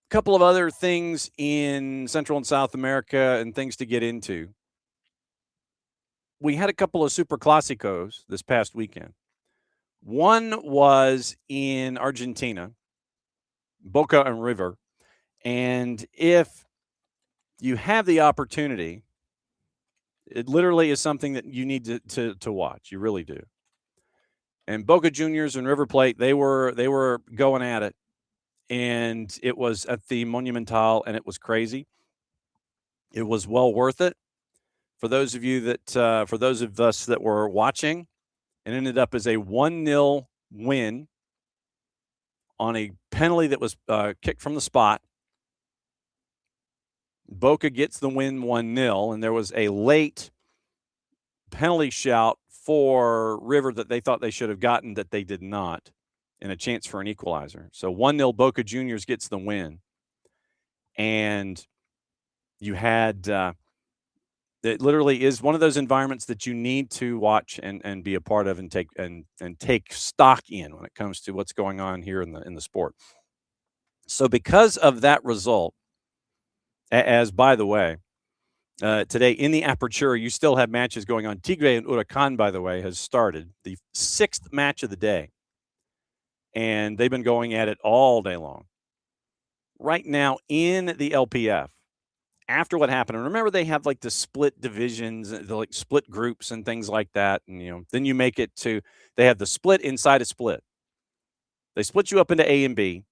Speaker 1: A couple of other things in Central and South America and things to get into. We had a couple of Superclasicos this past weekend. One was in Argentina, Boca and River. And if you have the opportunity, it literally is something that you need to watch. You really do. And Boca Juniors and River Plate, they were going at it. And it was at the Monumental, and it was crazy. It was well worth it. For those of us that were watching, it ended up as a 1-0 win on a penalty that was kicked from the spot. Boca gets the win 1-0, and there was a late penalty shout for River that they thought they should have gotten that they did not, and a chance for an equalizer. So 1-0 Boca Juniors gets the win. And you had it literally is one of those environments that you need to watch and be a part of and take stock in when it comes to what's going on here in the sport. So because of that result, as by the way, today in the Apertura, you still have matches going on. Tigre and Huracan, by the way, has started the 6th match of the day. And they've been going at it all day long. Right now in the LPF, after what happened, and remember they have like the split divisions, the like split groups and things like that. And, then you make it to, they have the split inside a split. They split you up into A and B.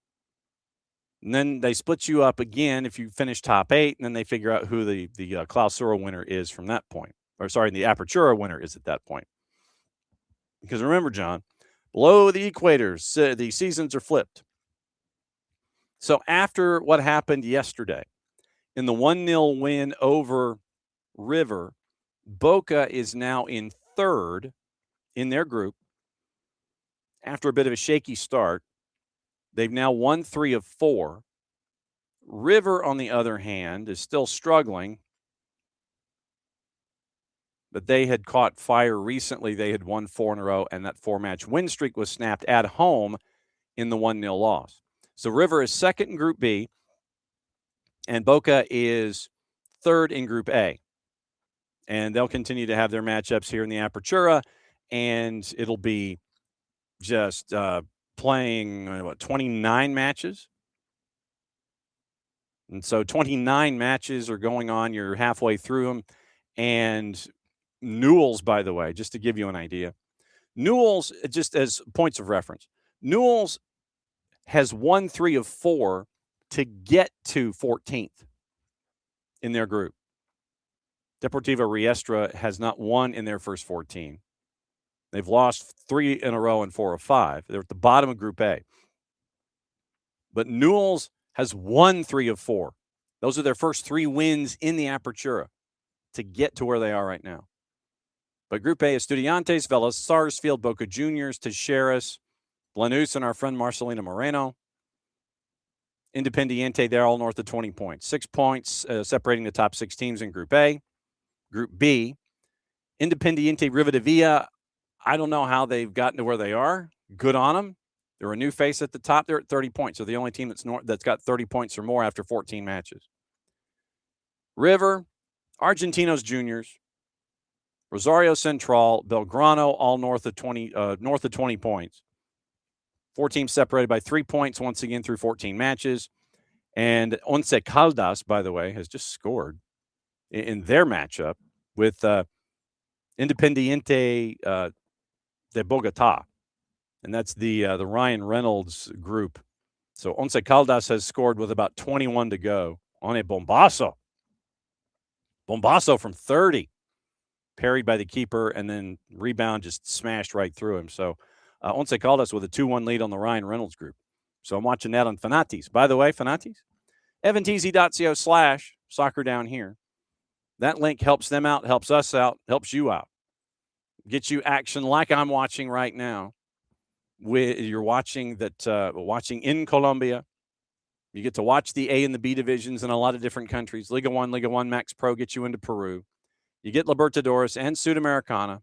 Speaker 1: And then they split you up again if you finish top 8, and then they figure out who the Clausura winner is from that point. Or sorry, the Apertura winner is at that point. Because remember, John, below the equators, the seasons are flipped. So after what happened yesterday, in the 1-0 win over River, Boca is now in 3rd in their group. After a bit of a shaky start, they've now won 3 of 4. River, on the other hand, is still struggling. but they had caught fire recently. They had won 4 in a row, and that 4-match win streak was snapped at home in the 1-0 loss. So River is second in Group B, and Boca is third in Group A. And they'll continue to have their matchups here in the Apertura, and it'll be just playing 29 matches. And so 29 matches are going on. You're halfway through them. And Newell's, by the way, just to give you an idea, Newell's, just as points of reference, Newell's has won 3 of 4 to get to 14th in their group. Deportivo Riestra has not won in their first 14. They've lost 3 in a row and 4 of 5. They're at the bottom of Group A. But Newell's has won 3 of 4. Those are their first 3 wins in the Apertura to get to where they are right now. But Group A is Estudiantes, Vélez Sarsfield, Boca Juniors, Talleres, Lanús, and our friend Marcelino Moreno. Independiente, they're all north of 20 points. 6 points separating the top 6 teams in Group A. Group B, Independiente Rivadavia, I don't know how they've gotten to where they are. Good on them. They're a new face at the top. They're at 30 points. So the only team that's got 30 points or more after 14 matches. River, Argentinos Juniors, Rosario Central, Belgrano, all north of 20 points. 4 teams separated by 3 points once again through 14 matches. And Once Caldas, by the way, has just scored in their matchup with Independiente de Bogotá. And that's the Ryan Reynolds group. So Once Caldas has scored with about 21 to go on a bombazo. Bombazo from 30. Parried by the keeper, and then rebound just smashed right through him. So Once Caldas with a 2-1 lead on the Ryan Reynolds group. So I'm watching that on Fanatis. By the way, Fanatis, eventz.co/soccer down here. That link helps them out, helps us out, helps you out. Gets you action like I'm watching right now. You're watching in Colombia. You get to watch the A and the B divisions in a lot of different countries. Liga 1 Max Pro gets you into Peru. You get Libertadores and Sudamericana.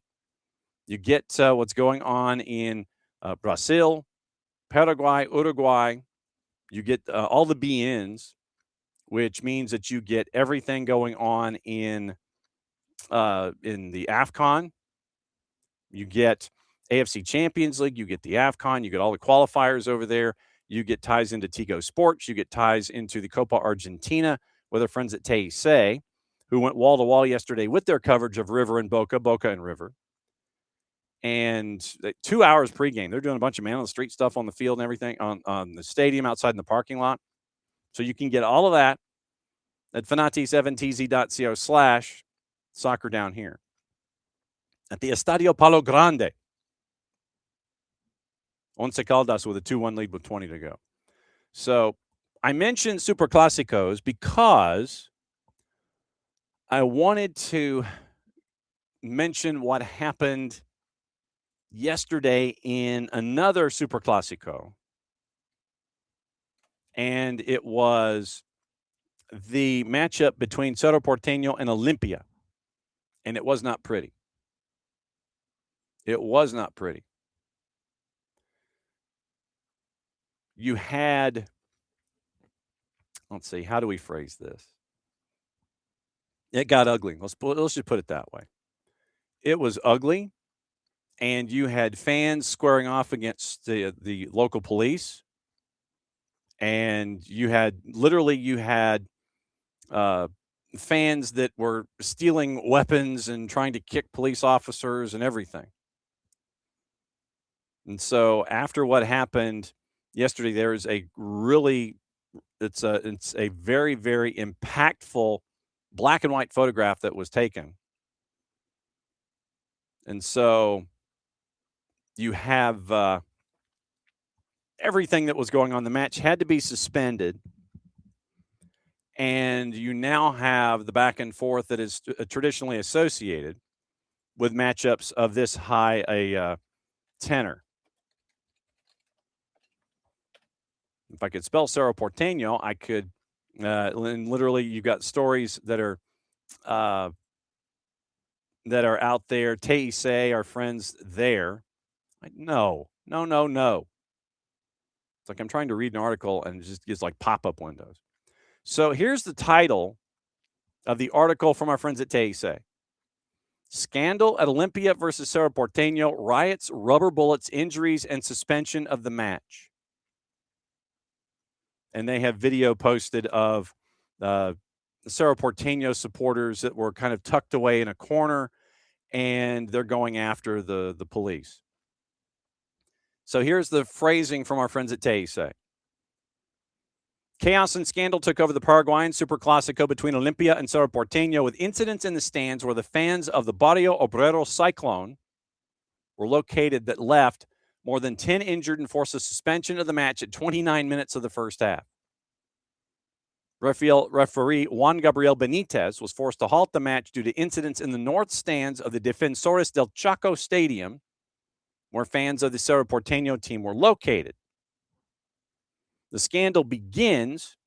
Speaker 1: You get what's going on in Brazil, Paraguay, Uruguay. You get all the BNs, which means that you get everything going on in the AFCON. You get AFC Champions League. You get the AFCON. You get all the qualifiers over there. You get ties into Tigo Sports. You get ties into the Copa Argentina with our friends at TIC, who went wall-to-wall yesterday with their coverage of River and Boca and River. And 2 hours pregame. They're doing a bunch of man-on-the-street stuff on the field and everything, on the stadium, outside in the parking lot. So you can get all of that at fanatis.co/soccer down here. At the Estadio Palo Grande, Once Caldas with a 2-1 lead with 20 to go. So I mentioned Superclasicos because I wanted to mention what happened yesterday in another Superclásico. And it was the matchup between Cerro Porteño and Olimpia. And it was not pretty. It was not pretty. You had, let's see, how do we phrase this? It got ugly. Let's just put it that way. It was ugly, and you had fans squaring off against the local police, and you had fans that were stealing weapons and trying to kick police officers and everything. And so after what happened yesterday, there is it's a very, very impactful black and white photograph that was taken. And so you have everything that was going on. The match had to be suspended. And you now have the back and forth that is traditionally associated with matchups of this high a tenor. If I could spell Cerro Porteño, I could, and literally you've got stories that are that are out there. Teisei, our friends there. No. It's like I'm trying to read an article and it just gives like pop-up windows. So here's the title of the article from our friends at Teisei. Scandal at Olympia versus Cerro Porteño, riots, rubber bullets, injuries, and suspension of the match. And they have video posted of the Cerro Porteño supporters that were kind of tucked away in a corner, and they're going after the police. So here's the phrasing from our friends at Teisei. Chaos and scandal took over the Paraguayan Superclásico between Olympia and Cerro Porteño, with incidents in the stands where the fans of the Barrio Obrero Cyclone were located that left more than 10 injured and forced a suspension of the match at 29 minutes of the first half. Referee Juan Gabriel Benitez was forced to halt the match due to incidents in the north stands of the Defensores del Chaco Stadium, where fans of the Cerro Porteño team were located. The scandal begins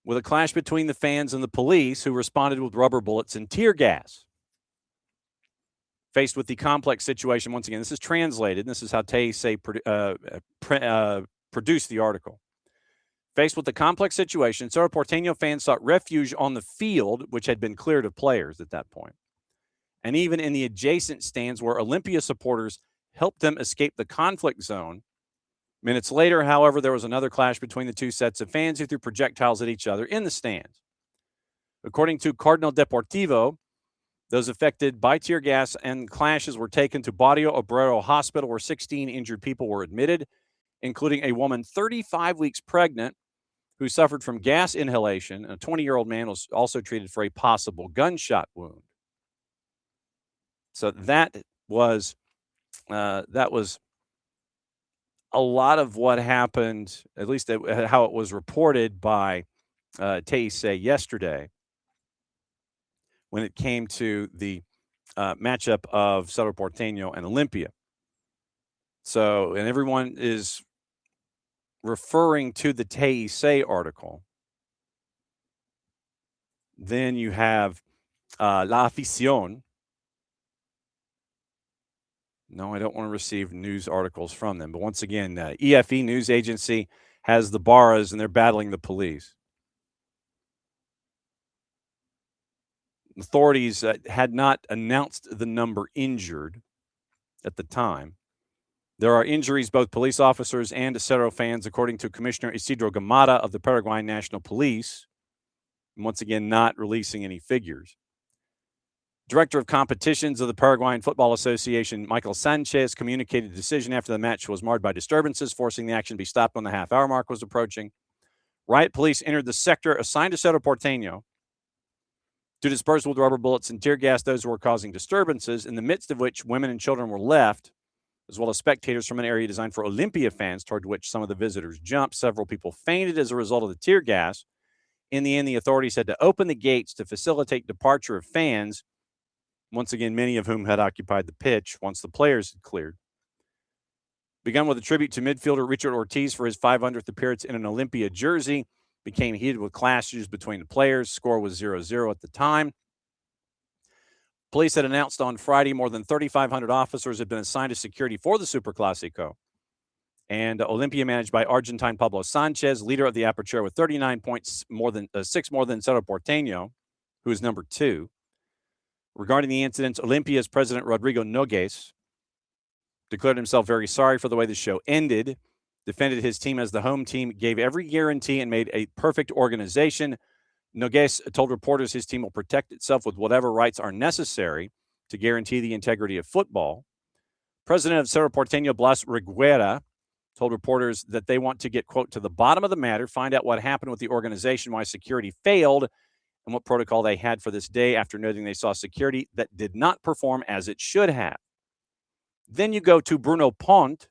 Speaker 1: with a clash between the fans and the police, who responded with rubber bullets and tear gas. Faced with the complex situation, once again, this is translated, and this is how Teisei produced the article. Faced with the complex situation, Cerro Porteño fans sought refuge on the field, which had been cleared of players at that point, and even in the adjacent stands where Olympia supporters helped them escape the conflict zone. Minutes later, however, there was another clash between the two sets of fans who threw projectiles at each other in the stands. According to Cardinal Deportivo, those affected by tear gas and clashes were taken to Barrio Obrero Hospital, where 16 injured people were admitted, including a woman 35 weeks pregnant who suffered from gas inhalation. A 20-year-old man was also treated for a possible gunshot wound. So that was a lot of what happened, at least how it was reported by Teisei yesterday when it came to the matchup of Cerro Porteño and Olympia. So, and everyone is referring to the Teisei article. Then you have La Afición. No, I don't want to receive news articles from them. But once again, EFE News Agency has the Barras, and they're battling the police. Authorities had not announced the number injured at the time. There are injuries, both police officers and Cerro fans, according to Commissioner Isidro Gamata of the Paraguayan National Police. And once again, not releasing any figures. Director of Competitions of the Paraguayan Football Association, Michael Sanchez, communicated the decision after the match was marred by disturbances, forcing the action to be stopped when the half-hour mark was approaching. Riot police entered the sector assigned to Cerro Porteño to disperse with rubber bullets and tear gas those who were causing disturbances, in the midst of which women and children were left, as well as spectators from an area designed for Olympia fans, toward which some of the visitors jumped. Several people fainted as a result of the tear gas. In the end, the authorities had to open the gates to facilitate departure of fans, once again, many of whom had occupied the pitch once the players had cleared. Begun with a tribute to midfielder Richard Ortiz for his 500th appearance in an Olympia jersey, became heated with clashes between the players. Score was 0-0 at the time. Police had announced on Friday more than 3,500 officers had been assigned to security for the Superclásico. And Olympia, managed by Argentine Pablo Sanchez, leader of the Apertura with 39 points, six more than Cerro Porteño, who is number 2. Regarding the incidents, Olympia's president Rodrigo Nogues declared himself very sorry for the way the show ended, defended his team as the home team, gave every guarantee, and made a perfect organization. Nogues told reporters his team will protect itself with whatever rights are necessary to guarantee the integrity of football. President of Cerro Porteño, Blas Reguera, told reporters that they want to get, quote, to the bottom of the matter, find out what happened with the organization, why security failed, and what protocol they had for this day, after noting they saw security that did not perform as it should have. Then you go to Bruno Pont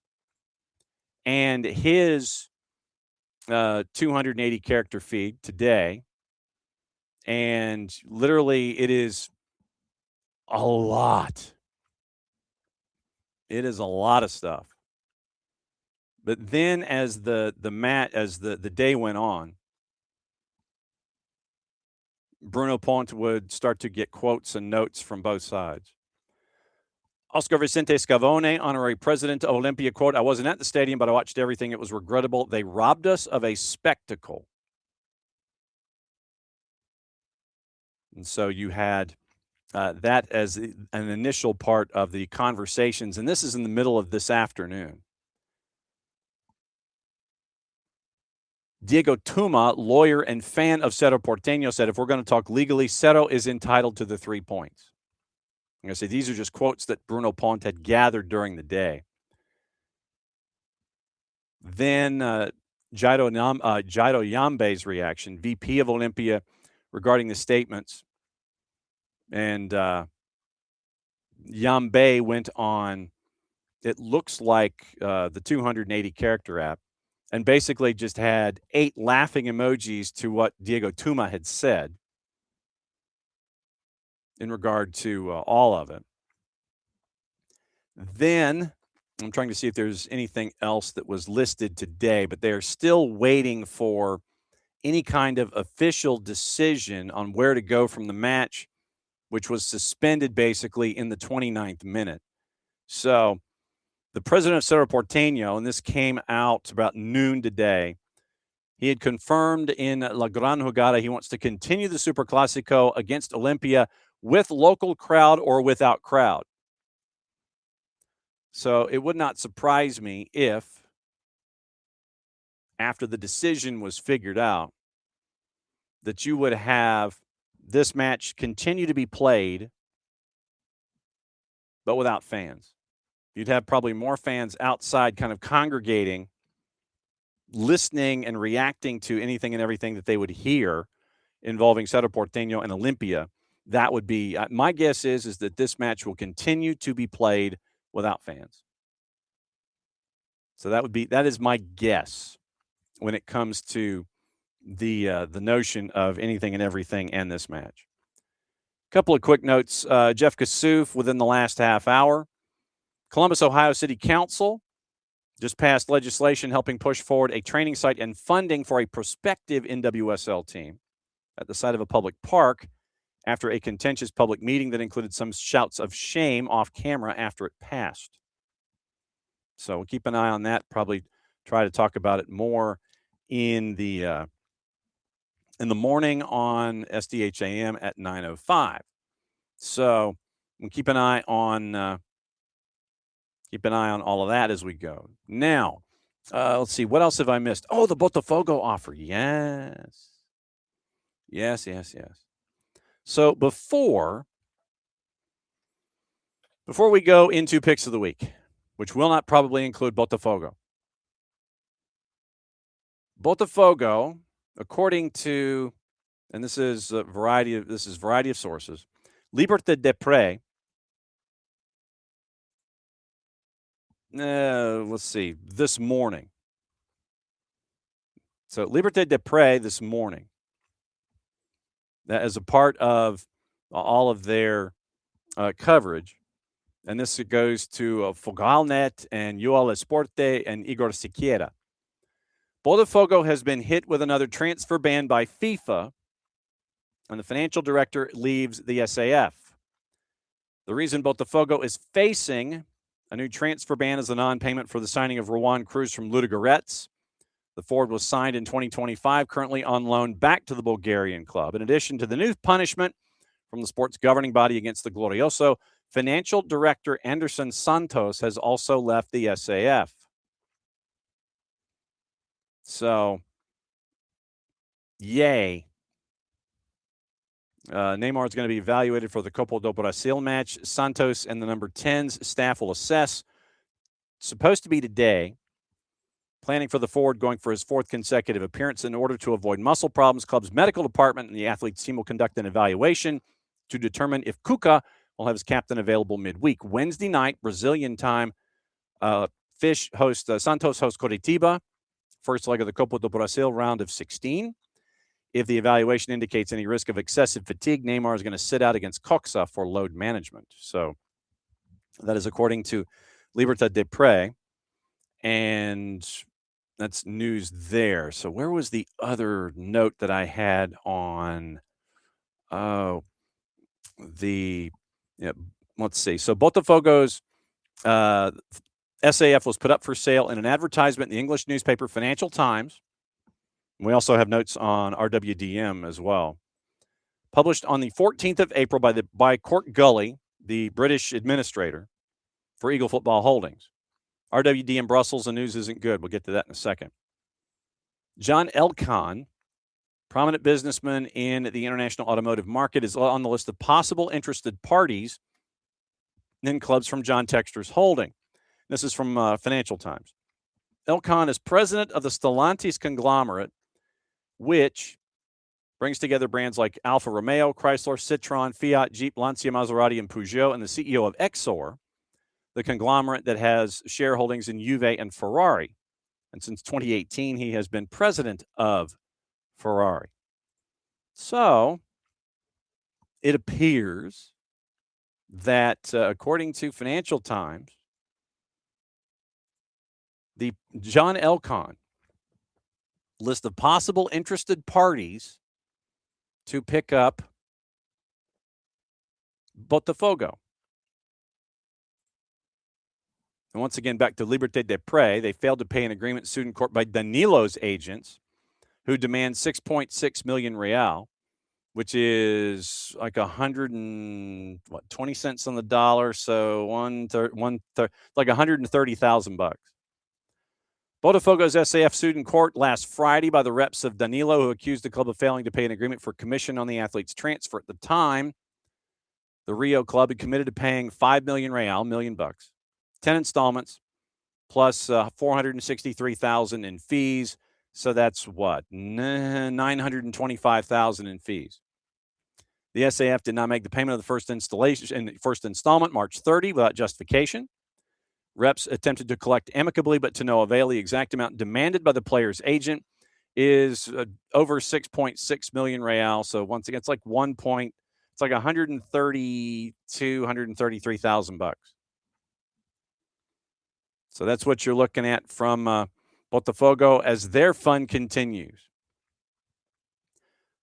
Speaker 1: and his 280 character feed today. And literally it is a lot. It is a lot of stuff. But then as the day went on, Bruno Ponte would start to get quotes and notes from both sides. Oscar Vicente Scavone, honorary president of Olympia, quote, "I wasn't at the stadium, but I watched everything. It was regrettable. They robbed us of a spectacle." And so you had that as an initial part of the conversations, and this is in the middle of this afternoon. Diego Tuma, lawyer and fan of Cerro Porteño, said, "If we're going to talk legally, Cerro is entitled to the 3 points." I'm going to say these are just quotes that Bruno Ponte had gathered during the day. Then Jairo Yambe's reaction, VP of Olympia, regarding the statements. And Yambe went on, it looks like the 280 character app, and basically just had 8 laughing emojis to what Diego Tuma had said in regard to all of it. Then I'm trying to see if there's anything else that was listed today, but they're still waiting for any kind of official decision on where to go from the match, which was suspended basically in the 29th minute. So the president of Cerro Porteño, and this came out about noon today, he had confirmed in La Gran Jugada he wants to continue the Superclásico against Olympia with local crowd or without crowd. So it would not surprise me if, after the decision was figured out, that you would have this match continue to be played, but without fans. You'd have probably more fans outside kind of congregating, listening and reacting to anything and everything that they would hear involving Cerro Porteño and Olympia. That would be, my guess is that this match will continue to be played without fans. So that is my guess when it comes to the notion of anything and everything and this match. A couple of quick notes. Jeff Kassouf within the last half hour. Columbus, Ohio City Council just passed legislation helping push forward a training site and funding for a prospective NWSL team at the site of a public park after a contentious public meeting that included some shouts of shame off camera after it passed. So we'll keep an eye on that. Probably try to talk about it more in the morning on SDHAM at 9:05. So we'll keep an eye on all of that as we go. Now, let's see. What else have I missed? Oh, the Botafogo offer. Yes. So before we go into picks of the week, which will not probably include Botafogo. Botafogo, according to, and this is variety of sources, Liberté de Pré. Let's see, this morning. So Liberté de Pré this morning, that as a part of all of their coverage, and this goes to Fogalnet and UL Esporte and Igor Siqueira. Botafogo has been hit with another transfer ban by FIFA, and the financial director leaves the SAF. The reason Botafogo is facing a new transfer ban is the non-payment for the signing of Rowan Cruz from Ludogorets. The forward was signed in 2025, currently on loan back to the Bulgarian club. In addition to the new punishment from the sport's governing body against the Glorioso, financial director Anderson Santos has also left the SAF. So, yay. Neymar is going to be evaluated for the Copa do Brasil match. Santos and the number 10's staff will assess. Supposed to be today. Planning for the forward going for his 4th consecutive appearance. In order to avoid muscle problems, club's medical department and the athlete's team will conduct an evaluation to determine if Cuca will have his captain available midweek. Wednesday night, Brazilian time, Santos hosts Coritiba. First leg of the Copa do Brasil round of 16. If the evaluation indicates any risk of excessive fatigue, Neymar is going to sit out against Coxa for load management. So that is according to Liberté de Pré. And that's news there. So where was the other note that I had on let's see. So Botafogo's SAF was put up for sale in an advertisement in the English newspaper Financial Times. We also have notes on RWDM as well. Published on the 14th of April by Court Gully, the British administrator for Eagle Football Holdings. RWDM Brussels, the news isn't good. We'll get to that in a second. John Elkann, prominent businessman in the international automotive market, is on the list of possible interested parties in clubs from John Textor's holding. This is from Financial Times. Elkann is president of the Stellantis conglomerate, which brings together brands like Alfa Romeo, Chrysler, Citroën, Fiat, Jeep, Lancia, Maserati, and Peugeot, and the CEO of Exor, the conglomerate that has shareholdings in Juve and Ferrari. And since 2018, he has been president of Ferrari. So it appears that, according to Financial Times, the John Elkann list of possible interested parties to pick up Botafogo. And once again, back to Liberté de Pré, they failed to pay an agreement sued in court by Danilo's agents, who demand 6.6 million real, which is like 20 cents on the dollar, so like $130,000. Botafogo's SAF sued in court last Friday by the reps of Danilo, who accused the club of failing to pay an agreement for commission on the athlete's transfer. At the time, the Rio club had committed to paying 5 million real, $1 million, 10 installments, plus 463,000 in fees. So that's what? 925,000 in fees. The SAF did not make the payment of the first installment March 30 without justification. Reps attempted to collect amicably, but to no avail. The exact amount demanded by the player's agent is over 6.6 million real. So once again, it's like it's like 133,000 bucks. So that's what you're looking at from Botafogo as their fund continues.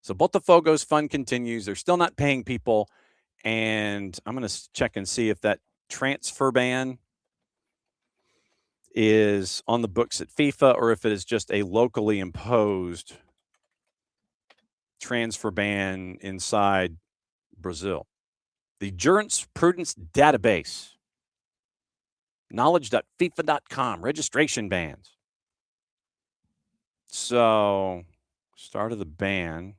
Speaker 1: So Botafogo's fund continues. They're still not paying people. And I'm going to check and see if that transfer ban is on the books at FIFA or if it is just a locally imposed transfer ban inside Brazil. The Jurisprudence Database. Knowledge.fifa.com. Registration bans. So, start of the ban.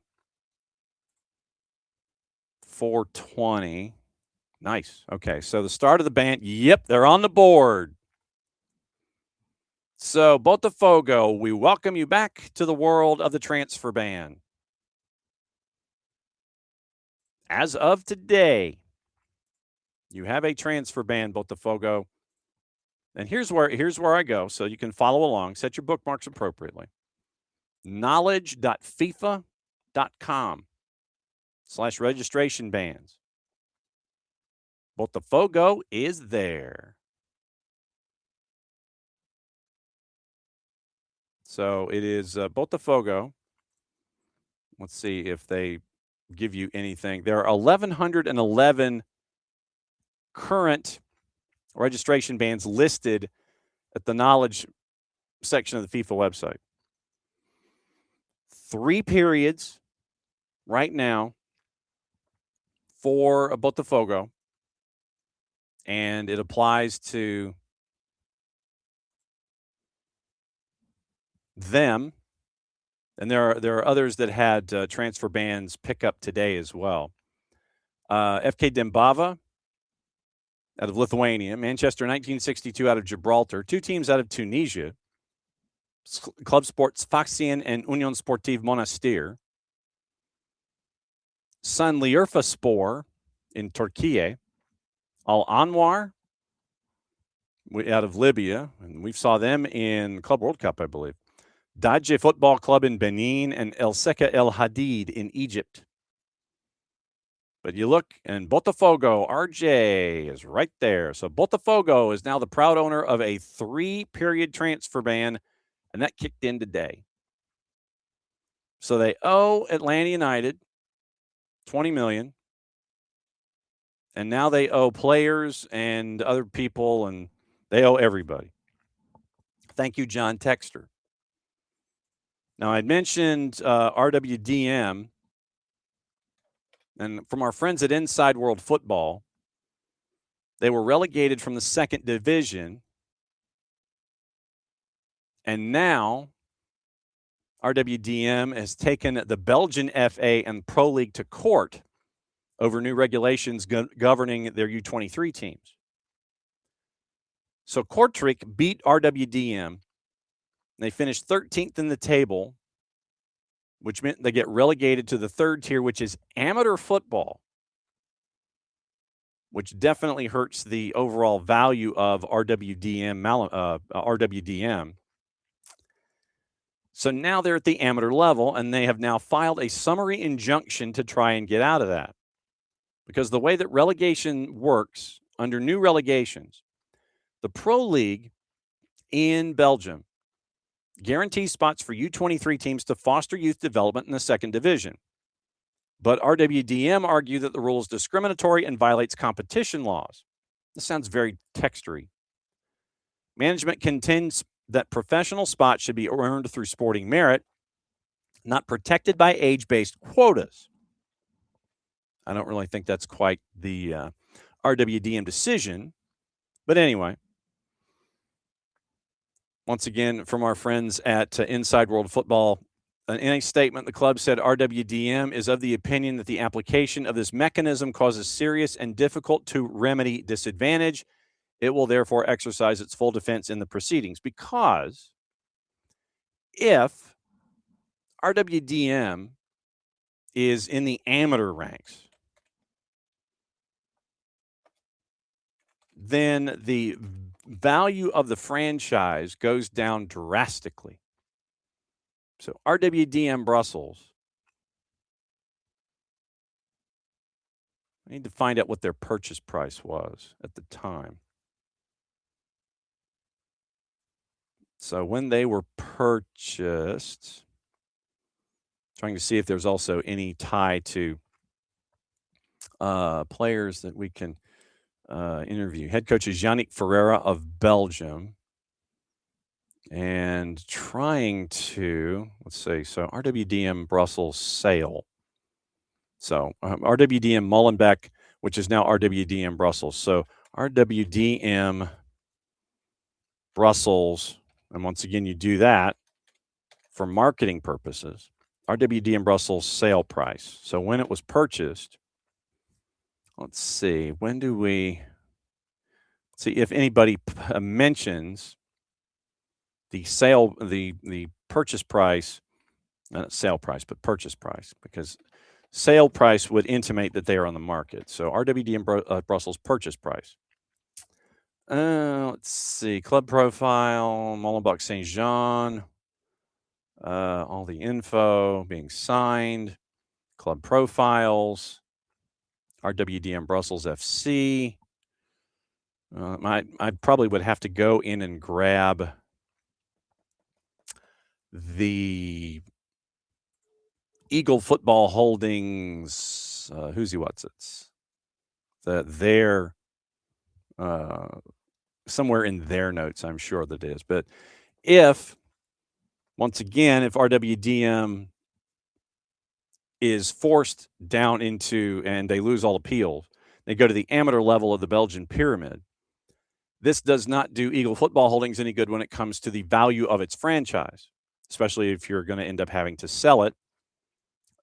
Speaker 1: 420. Nice. Okay, so the start of the ban. Yep, they're on the board. So, Botafogo, we welcome you back to the world of the transfer ban. As of today, you have a transfer ban, Botafogo. And here's where I go, so you can follow along. Set your bookmarks appropriately. Knowledge.fifa.com/registration bans. Botafogo is there. So it is Botafogo. Let's see if they give you anything. There are 1,111 current registration bans listed at the knowledge section of the FIFA website. 3 periods right now for Botafogo, and it applies to them. And there are others that had transfer bans pick up today as well. FK Dembava out of Lithuania, Manchester 1962 out of Gibraltar, 2 teams out of Tunisia, Club Sports Faxian and Union Sportive Monastir, Sanlierfaspor in Turkey, Al Anwar out of Libya, and we saw them in Club World Cup, I believe. Daje Football Club in Benin, and El Seka El Hadid in Egypt. But you look, and Botafogo, RJ, is right there. So Botafogo is now the proud owner of a 3-period transfer ban, and that kicked in today. So they owe Atlanta United $20 million. And now they owe players and other people, and they owe everybody. Thank you, John Texter. Now, I'd mentioned RWDM, and from our friends at Inside World Football, they were relegated from the second division, and now RWDM has taken the Belgian FA and Pro League to court over new regulations governing their U23 teams. So Kortrijk beat RWDM. They finished 13th in the table, which meant they get relegated to the third tier, which is amateur football, which definitely hurts the overall value of RWDM. So now they're at the amateur level, and they have now filed a summary injunction to try and get out of that. Because the way that relegation works under new relegations, the Pro League in Belgium guarantees spots for U23 teams to foster youth development in the second division. But RWDM argue that the rule is discriminatory and violates competition laws. This sounds very textury. Management contends that professional spots should be earned through sporting merit, not protected by age-based quotas. I don't really think that's quite the RWDM decision. But anyway, once again, from our friends at Inside World Football, in a statement, the club said RWDM is of the opinion that the application of this mechanism causes serious and difficult to remedy disadvantage. It will therefore exercise its full defense in the proceedings, because if RWDM is in the amateur ranks, then the value of the franchise goes down drastically. So RWDM Brussels, I need to find out what their purchase price was at the time. So when they were purchased, trying to see if there's also any tie to players that we can interview. Head coach is Yannick Ferreira of Belgium. And trying to, let's see, so RWDM Brussels sale. So RWDM Molenbeek, which is now RWDM Brussels. So RWDM Brussels, and once again, you do that for marketing purposes. RWDM Brussels sale price. So when it was purchased, let's see, when do we see if anybody mentions the sale, the purchase price, not sale price, but purchase price, because sale price would intimate that they are on the market. So RWDM Brussels purchase price. Let's see, club profile, Molenbeek Saint-Jean, all the info being signed, club profiles, RWDM Brussels FC. I probably would have to go in and grab the Eagle Football Holdings, who's he, what's it's, their, somewhere in their notes, I'm sure that is. But once again, if RWDM is forced down into, and they lose all appeals, they go to the amateur level of the Belgian pyramid. This does not do Eagle Football Holdings any good when it comes to the value of its franchise, especially if you're going to end up having to sell it,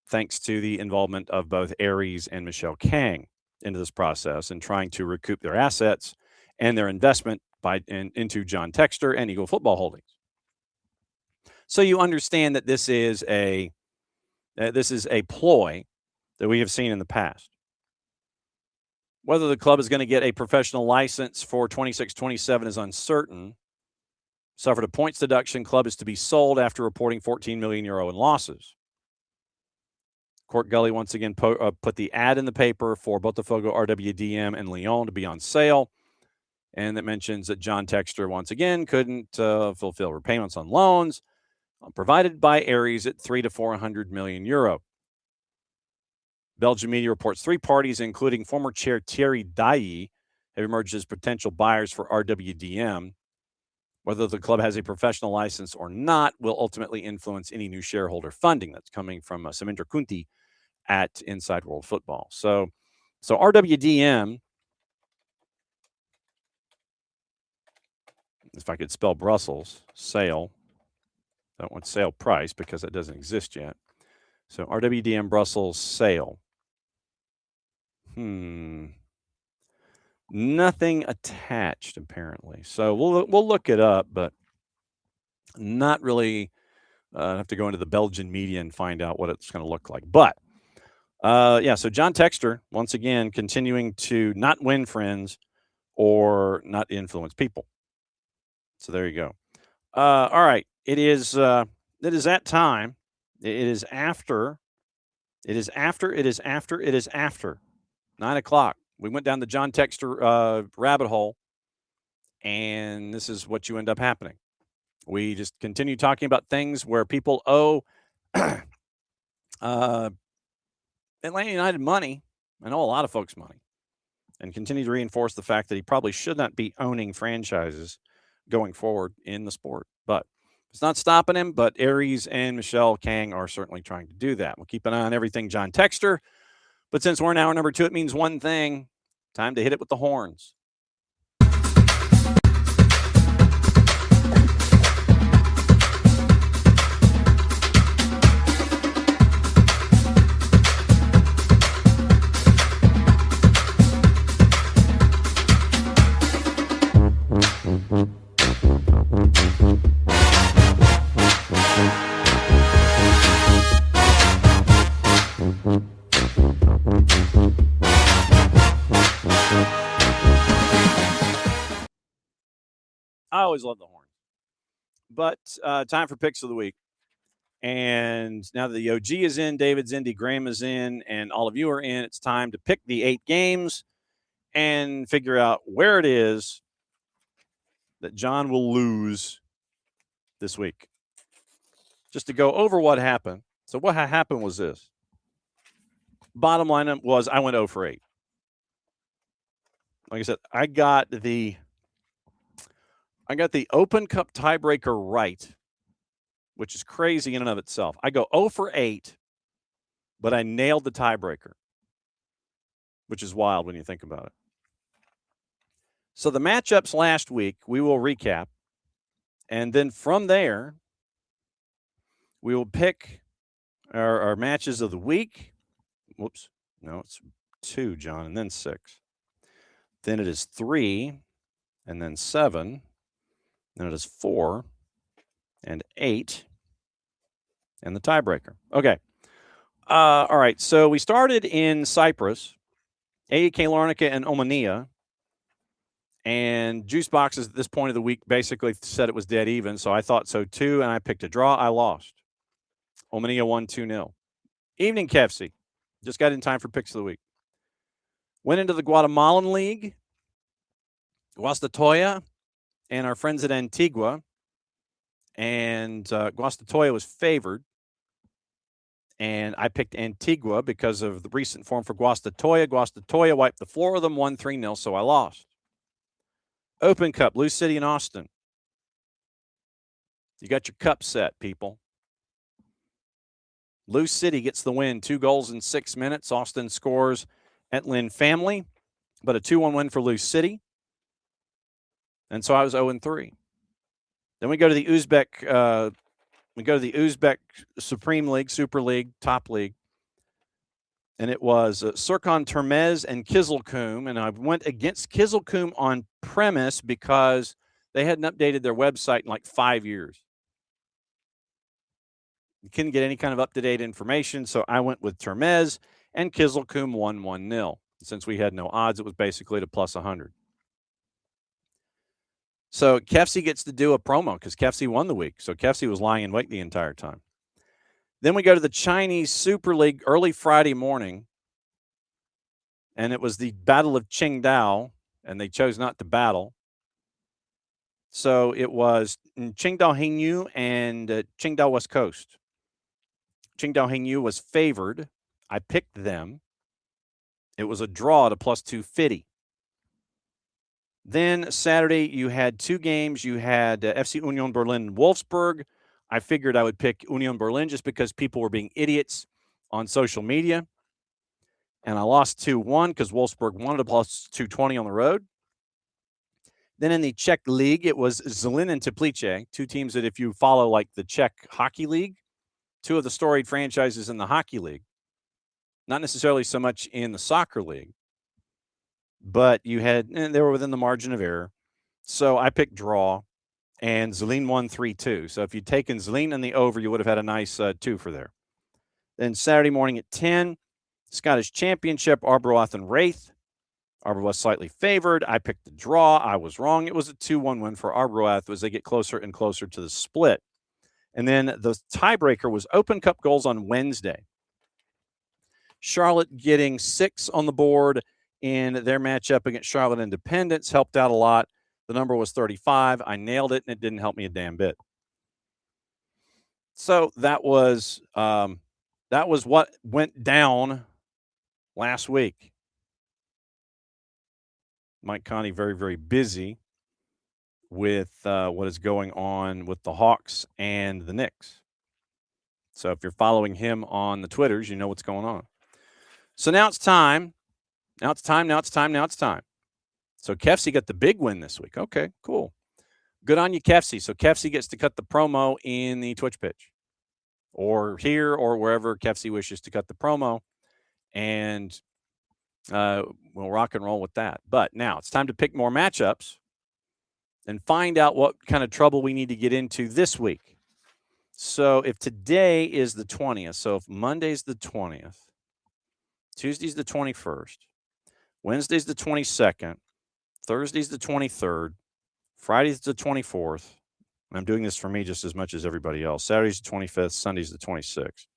Speaker 1: thanks to the involvement of both Aries and Michelle Kang into this process and trying to recoup their assets and their investment into John Texter and Eagle Football Holdings. So you understand that this is a ploy that we have seen in the past. Whether the club is going to get a professional license for 26-27 is uncertain. Suffered a points deduction. Club is to be sold after reporting €14 million in losses. Court Gully once again put the ad in the paper for Botafogo, RWDM, and Lyon to be on sale. And that mentions that John Texter once again couldn't fulfill repayments on loans provided by Aries at €300 to €400 million. Belgian media reports 3 parties, including former chair Thierry Dailly, have emerged as potential buyers for RWDM. Whether the club has a professional license or not will ultimately influence any new shareholder funding. That's coming from Samindra Kunti at Inside World Football. So RWDM, if I could spell Brussels, sale. I don't want sale price because that doesn't exist yet. So RWDM Brussels sale. Nothing attached apparently. So we'll look it up, but not really. I have to go into the Belgian media and find out what it's going to look like. But yeah, so John Texter once again continuing to not win friends or not influence people. So there you go. All right, it is that time. It is after 9 o'clock. We went down the John Texter rabbit hole, and this is what you end up happening. We just continue talking about things where people owe Atlanta United money. I know a lot of folks money, and continue to reinforce the fact that he probably should not be owning franchises going forward in the sport. But it's not stopping him, but Aries and Michelle Kang are certainly trying to do that. We'll keep an eye on everything John Texter. But since we're in hour number 2, it means one thing. Time to hit it with the horns. I always love the horns. But time for picks of the week. And now that the OG is in, David's in, Graham is in, and all of you are in, it's time to pick the 8 games and figure out where it is that John will lose this week. Just to go over what happened. So what happened was this. Bottom line was I went 0 for 8. Like I said, I got the Open Cup tiebreaker right, which is crazy in and of itself. I go 0 for 8, but I nailed the tiebreaker, which is wild when you think about it. So the matchups last week, we will recap. And then from there, we will pick our matches of the week. Whoops. No, it's 2, John, and then 6. Then it is 3, and then 7. Then it is 4 and 8, and the tiebreaker. Okay. All right. So we started in Cyprus, AEK Larnaca and Omonia. And Juice Boxes at this point of the week basically said it was dead even. So I thought so too, and I picked a draw. I lost. Omonia won 2-0. Evening KFC. Just got in time for picks of the week. Went into the Guatemalan League. Guastatoya and our friends at Antigua. And Guastatoya was favored. And I picked Antigua because of the recent form for Guastatoya. Guastatoya wiped the floor with them, won 3-0, so I lost. Open Cup, Lou City and Austin. You got your cup set, people. Lou City gets the win, 2 goals in 6 minutes. Austin scores at Lynn Family, but a 2-1 win for Lou City. And so I was 0-3. Then we go to the Uzbek Supreme League, Super League, Top League. And it was Serkan Termez and Kizilkum. And I went against Kizilkum on premise because they hadn't updated their website in like 5 years. You couldn't get any kind of up-to-date information, so I went with Termez, and Kizilkum won 1-0. Since we had no odds, it was basically to plus 100. So Kefsi gets to do a promo because Kefsi won the week. So Kefsi was lying in wait the entire time. Then we go to the Chinese Super League early Friday morning, and it was the Battle of Qingdao, and they chose not to battle. So it was Qingdao Hengyu and Qingdao West Coast. Qingdao Hengyu was favored. I picked them. It was a draw to plus 250. Then Saturday, you had two games. You had FC Union Berlin and Wolfsburg. I figured I would pick Union Berlin just because people were being idiots on social media. And I lost 2-1 because Wolfsburg wanted a plus 220 on the road. Then in the Czech league, it was Zlín and Teplice, two teams that if you follow like the Czech hockey league, two of the storied franchises in the hockey league, not necessarily so much in the soccer league, but they were within the margin of error. So I picked draw, and Zlín won 3-2. So if you'd taken Zlín in the over, you would have had a nice twofer there. Then Saturday morning at 10, Scottish Championship, Arbroath and Wraith. Arbroath slightly favored. I picked the draw. I was wrong. It was a 2-1 win for Arbroath as they get closer and closer to the split. And then the tiebreaker was Open Cup goals on Wednesday. Charlotte getting 6 on the board in their matchup against Charlotte Independence helped out a lot. The number was 35. I nailed it, and it didn't help me a damn bit. So that was what went down last week. Mike Conti very, very busy with what is going on with the Hawks and the Knicks. So if you're following him on the Twitters, you know what's going on. So now it's time. Now it's time. So Kefsey got the big win this week. Okay, cool. Good on you, Kefsey. So Kefsey gets to cut the promo in the Twitch pitch or here or wherever Kefsey wishes to cut the promo. And we'll rock and roll with that. But now it's time to pick more matchups and find out what kind of trouble we need to get into this week. So if today is the 20th, so if Monday's the 20th, Tuesday's the 21st, Wednesday's the 22nd, Thursday's the 23rd, Friday's the 24th, and I'm doing this for me just as much as everybody else. Saturday's the 25th, Sunday's the 26th.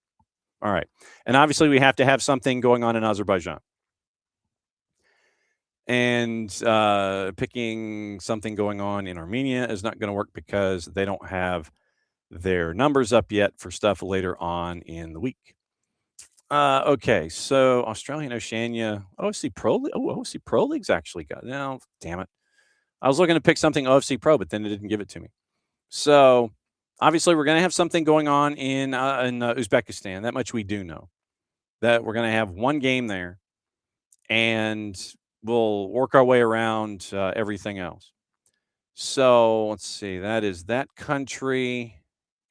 Speaker 1: All right. And obviously we have to have something going on in Azerbaijan. And picking something going on in Armenia is not going to work because they don't have their numbers up yet for stuff later on in the week. Okay, so Australian Oceania, OFC Pro League. Oh, OFC Pro League's actually got. No, damn it. I was looking to pick something OFC Pro, but then it didn't give it to me. So obviously we're going to have something going on in Uzbekistan. That much we do know. That we're going to have one game there, and we'll work our way around everything else. So let's see. That is that country,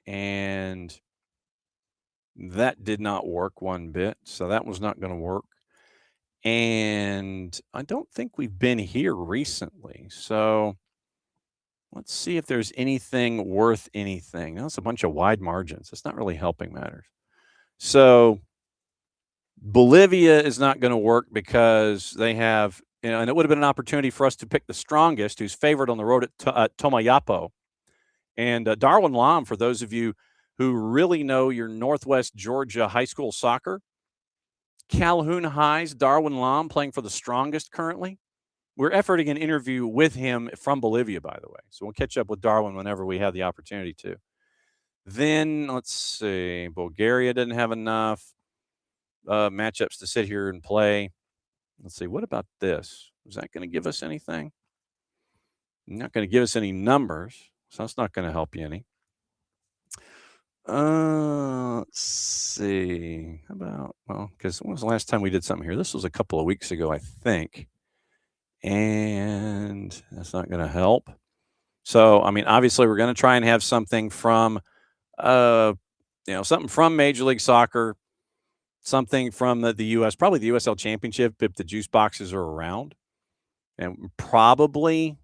Speaker 1: and that did not work one bit. So that was not going to work. And I don't think we've been here recently. So let's see if there's anything worth anything. That's a bunch of wide margins. It's not really helping matters. So Bolivia is not going to work because they have, and it would have been an opportunity for us to pick the strongest, who's favored on the road at Tomayapo. And Darwin Lam, for those of you who really know your Northwest Georgia high school soccer, Calhoun High's Darwin Lam playing for the strongest currently. We're efforting an interview with him from Bolivia, by the way. So we'll catch up with Darwin whenever we have the opportunity to. Then, let's see, Bulgaria didn't have enough matchups to sit here and play. Let's see, what about this? Is that going to give us anything? Not going to give us any numbers, so that's not going to help you any. Let's see. How about, because when was the last time we did something here? This was a couple of weeks ago, I think. And that's not going to help. So, I mean, obviously we're going to try and have something from, something from Major League Soccer, something from the U.S., probably the USL Championship if the juice boxes are around. And probably,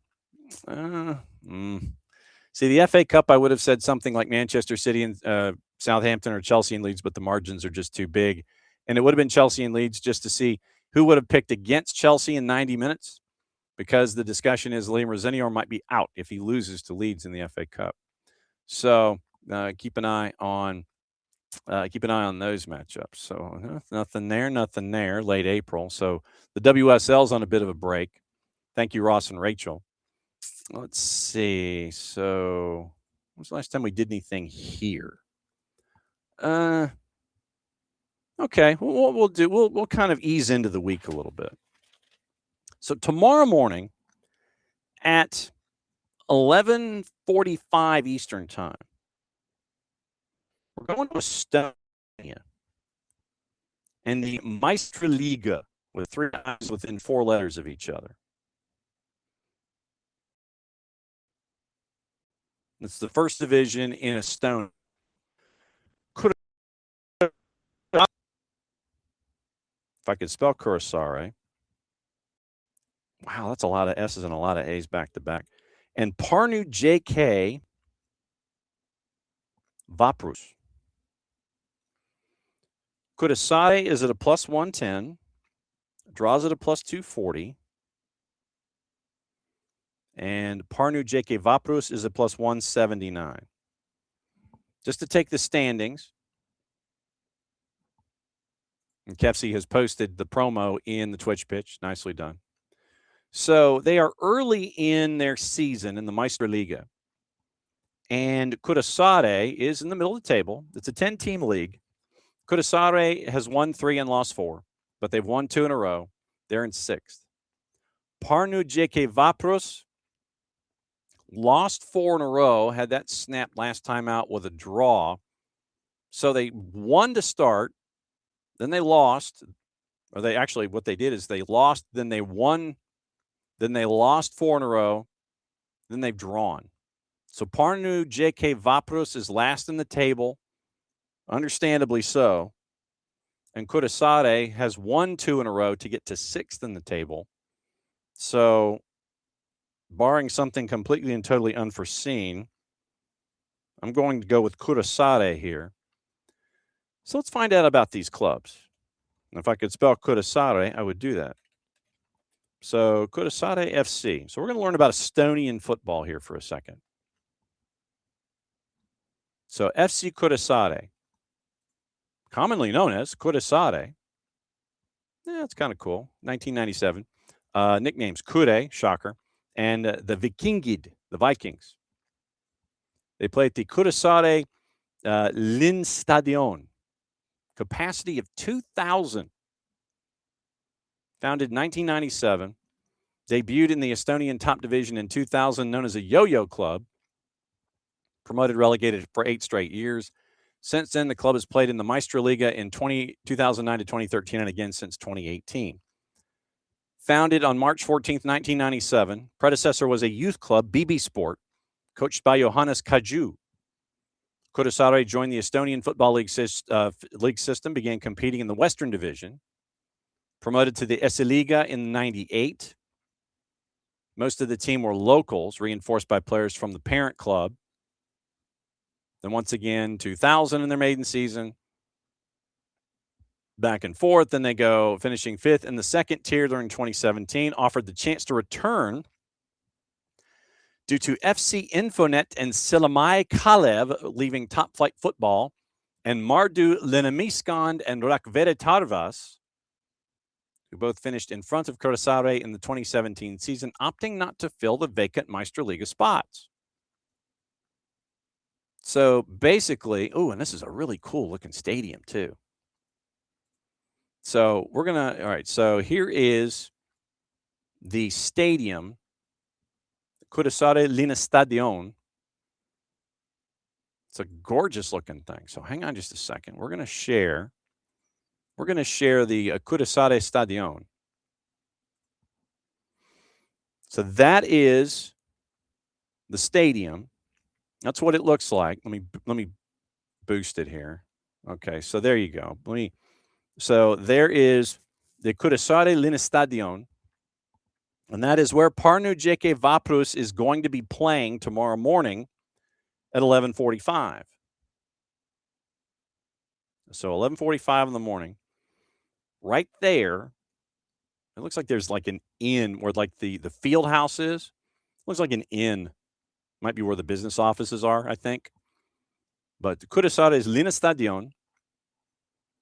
Speaker 1: see, the FA Cup, I would have said something like Manchester City and Southampton or Chelsea and Leeds, but the margins are just too big. And it would have been Chelsea and Leeds just to see who would have picked against Chelsea in 90 minutes, because the discussion is Liam Rosenior might be out if he loses to Leeds in the FA Cup. So keep an eye on those matchups. So nothing there, late April. So the WSL's on a bit of a break. Thank you, Ross and Rachel. Let's see. So when was the last time we did anything here? Okay, what we'll do, we'll kind of ease into the week a little bit. So tomorrow morning at 11:45 Eastern Time, we're going to Estonia and the Meisterliga with 3 times within 4 letters of each other. It's the first division in Estonia. If I could spell Kuressaare. Wow, that's a lot of S's and a lot of A's back to back. And Parnu JK Vaprus. Kuressaare is at a plus 110. Draws at a plus 240. And Parnu JK Vaprus is a plus 179. Just to take the standings, and Kefsi has posted the promo in the Twitch pitch. Nicely done. So they are early in their season in the Meisterliga. And Kuressaare is in the middle of the table. It's a 10-team league. Kuressaare has won 3 and lost 4, but they've won 2 in a row. They're in 6th. Parnu JK Vaprus lost 4 in a row, had that snapped last time out with a draw. So they won to start, then they lost. Or they actually, what they did is they lost, then they won, then they lost 4 in a row, then they've drawn. So Parnu JK Vaprus is last in the table, understandably so. And Kuressaare has won 2 in a row to get to 6th in the table. So, barring something completely and totally unforeseen, I'm going to go with Kuressaare here. So let's find out about these clubs. And if I could spell Kuressaare, I would do that. So Kuressaare FC. So we're going to learn about Estonian football here for a second. So FC Kuressaare, commonly known as Kuressaare. Yeah, it's kind of cool. 1997. Nicknames Kure, shocker, and the Vikingid, the Vikings. They play at the Kuressaare Linstadion. Capacity of 2,000. Founded in 1997. Debuted in the Estonian top division in 2000, known as a yo-yo club. Promoted, relegated for 8 straight years. Since then, the club has played in the Meisterliga in 2009 to 2013 and again since 2018. Founded on March 14th, 1997. Predecessor was a youth club, BB Sport, coached by Johannes Kaju. Kuressaare joined the Estonian Football League system, began competing in the Western Division. Promoted to the Esiliiga in 98. Most of the team were locals, reinforced by players from the parent club. Then once again, 2000 in their maiden season. Back and forth. Then they go finishing 5th in the second tier during 2017. Offered the chance to return due to FC Infonet and Silamai Kalev leaving top flight football, and Mardu Lenemiskand and Rakvere Tarvas, who both finished in front of Kuressaare in the 2017 season, opting not to fill the vacant Meisterliga spots. So basically, and this is a really cool looking stadium too. So all right, so here is the stadium, Kuressaare Linestadion. It's a gorgeous looking thing. So hang on just a second. We're going to share the Kuressaare Stadion. So that is the stadium. That's what it looks like. Let me boost it here. Okay, so there you go. So there is the Kuressaare Linestadion, and that is where Parnu JK Vaprus is going to be playing tomorrow morning at 11:45. So 11:45 in the morning. Right there, it looks like there's like an inn where like the field house is. Looks like an inn. Might be where the business offices are, I think. But the Kuressaare's Linestadion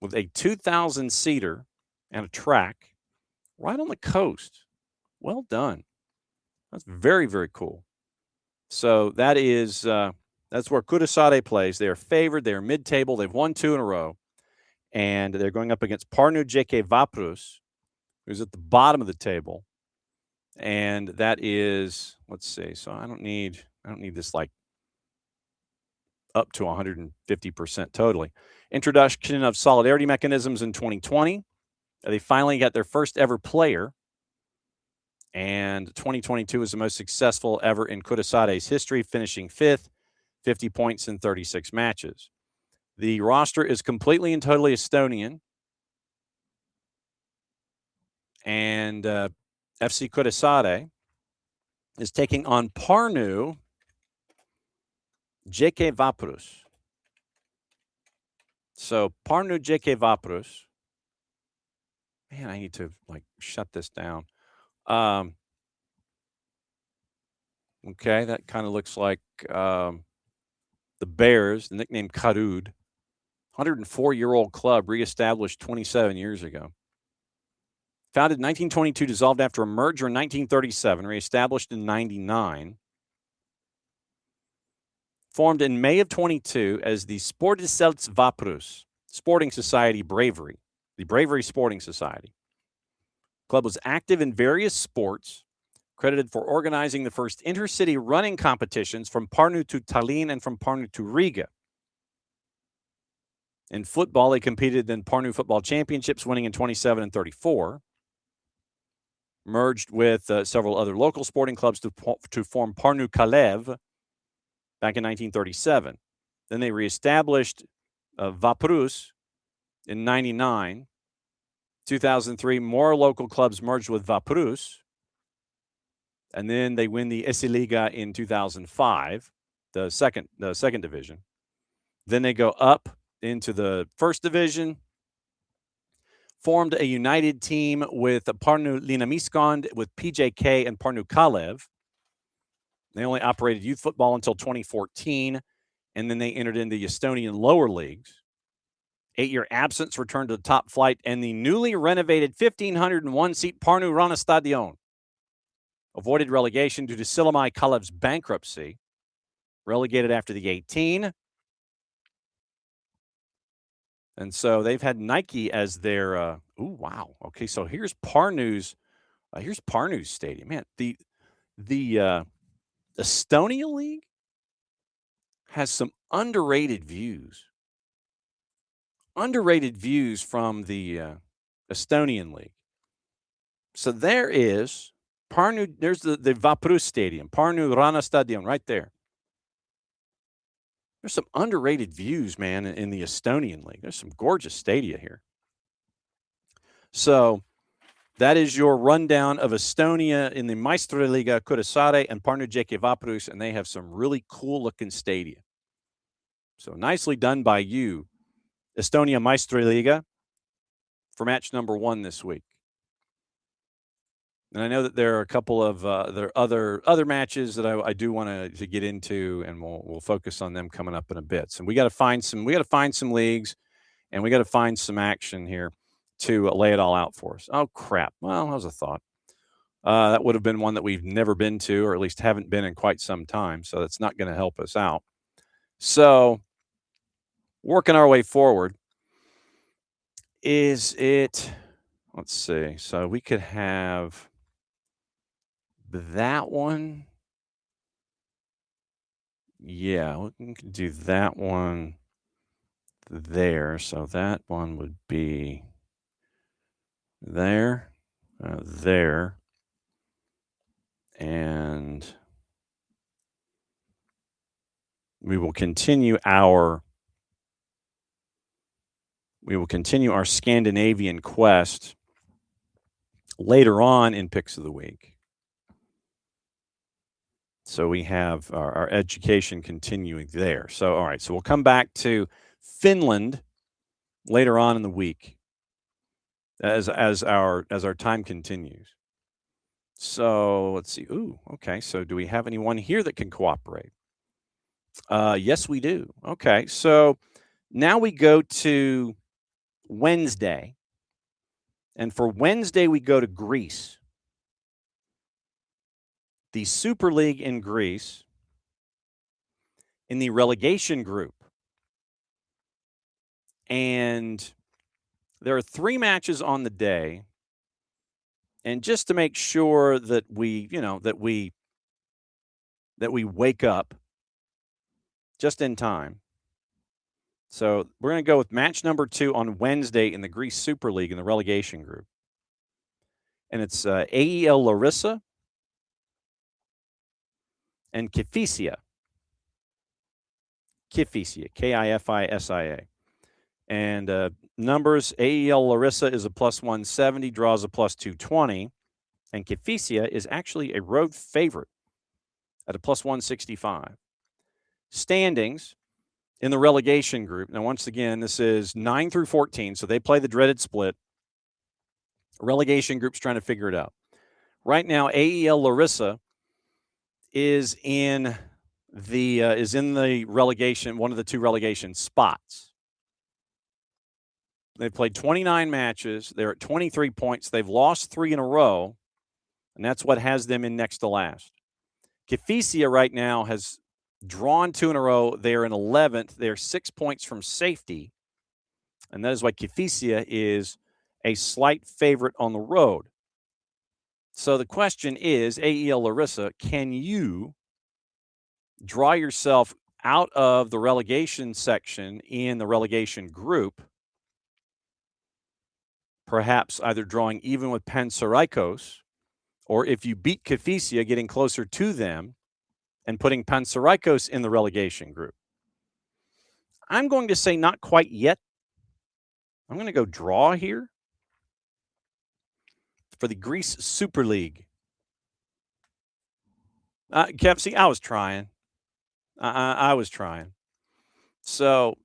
Speaker 1: with a 2,000-seater and a track right on the coast. Well done. That's very, very cool. So that is that's where Kuressaare plays. They are favored. They are mid-table. They've won 2 in a row. and they're going up against Parnu JK Vaprus, who's at the bottom of the table. And that is, let's see. So I don't need this like up to 150% totally. Introduction of solidarity mechanisms in 2020. They finally got their first ever player. And 2022 was the most successful ever in Curaçao's history, finishing 5th, 50 points in 36 matches. The roster is completely and totally Estonian. And FC Curaçao is taking on Parnu JK Vaprus. So Parnu JK Vaprus. Man, I need to like shut this down. Okay, that kind of looks like the Bears, the nickname Karud. 104-year-old club, reestablished 27 years ago. Founded in 1922, dissolved after a merger in 1937, reestablished in 99. Formed in May of 22 as the Sporticelts Vaprus, Sporting Society Bravery, the Bravery Sporting Society. Club was active in various sports, credited for organizing the first intercity running competitions from Parnu to Tallinn and from Parnu to Riga. In football, they competed in Parnu Football Championships, winning in 27 and 34. Merged with several other local sporting clubs to form Parnu Kalev back in 1937. Then they reestablished Vaprus in 99. 2003, more local clubs merged with Vaprus. And then they win the Esiliga in 2005, the second division. Then they go up into the first division, formed a united team with Parnu Linamiskond, with PJK and Parnu Kalev. They only operated youth football until 2014, and then they entered into the Estonian lower leagues. 8-year absence, returned to the top flight, and the newly renovated 1,501-seat Parnu Rana Stadion avoided relegation due to Sillamäe Kalev's bankruptcy. Relegated after the 18. And so they've had Nike as their wow. Okay, so here's Parnu's stadium. Man, the Estonia League has some underrated views. Underrated views from the Estonian League. So there is Parnu, there's the Vaprus Stadium, Parnu Rana Stadion right there. There's some underrated views, man, in the Estonian League. There's some gorgeous stadia here. So that is your rundown of Estonia in the Meistriliiga Curaçao and Parnu JK Vaprus, and they have some really cool-looking stadia. So nicely done by you, Estonia Meistriliiga, for match number 1 this week. And I know that there are a couple of there are other matches that I do want to get into, and we'll focus on them coming up in a bit. So we got to find some leagues, and we got to find some action here to lay it all out for us. Oh crap! Well, that was a thought. That would have been one that we've never been to, or at least haven't been in quite some time. So that's not going to help us out. So working our way forward, is it? Let's see. So we could have that one. Yeah, we can do that one there. So that one would be there, there, and we will continue our Scandinavian quest later on in Picks of the Week. So we have our education continuing there. So, all right. So we'll come back to Finland later on in the week as our time continues. So let's see. Ooh, okay. So do we have anyone here that can cooperate? Yes, we do. Okay. So now we go to Wednesday. And for Wednesday, we go to Greece. The Super League in Greece, in the relegation group. And there are 3 matches on the day. And just to make sure that we, that we wake up just in time. So we're going to go with match number 2 on Wednesday in the Greece Super League in the relegation group. And it's AEL Larissa and Kifisia. Kifisia, Kifisia. And numbers, AEL Larissa is a plus 170, draws a plus 220. And Kifisia is actually a road favorite at a plus 165. Standings in the relegation group. Now, once again, this is 9 through 14, so they play the dreaded split. Relegation group's trying to figure it out. Right now, AEL Larissa is in the relegation, one of the 2 relegation spots. They've played 29 matches. They're at 23 points. They've lost 3 in a row, and that's what has them in next to last. Kifisia right now has drawn 2 in a row. They're in 11th. They're 6 points from safety, and that is why Kifisia is a slight favorite on the road. So the question is, AEL Larissa, can you draw yourself out of the relegation section in the relegation group, perhaps either drawing even with Panathinaikos, or if you beat Kifisia, getting closer to them and putting Panathinaikos in the relegation group? I'm going to say not quite yet. I'm going to go draw here for the Greece Super League. Kev, see, I was trying. I was trying. So,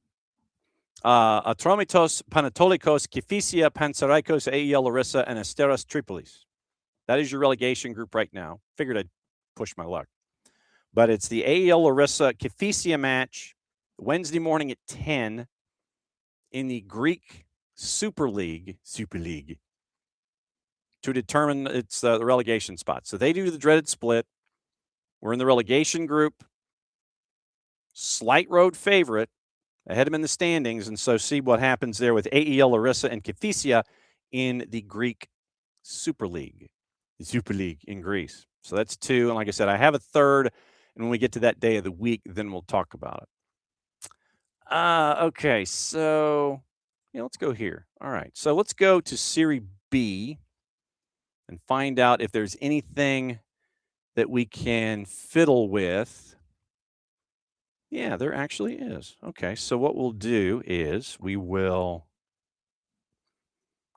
Speaker 1: Atromitos, Panatolikos, Kifisia, Panathinaikos, AEL Larissa, and Asteras Tripolis. That is your relegation group right now. Figured I'd push my luck. But it's the AEL Larissa Kifisia match Wednesday morning at 10 in the Greek Super League to determine its the relegation spot. So they do the dreaded split. We're in the relegation group. Slight road favorite. Ahead of them in the standings. And so see what happens there with AEL Larissa and Kifisia in the Greek Super League. The Super League in Greece. So that's 2. And like I said, I have a 3rd. And when we get to that day of the week, then we'll talk about it. Okay, so let's go here. All right, so let's go to Serie B and find out if there's anything that we can fiddle with. Yeah, there actually is. Okay, so what we'll do is we will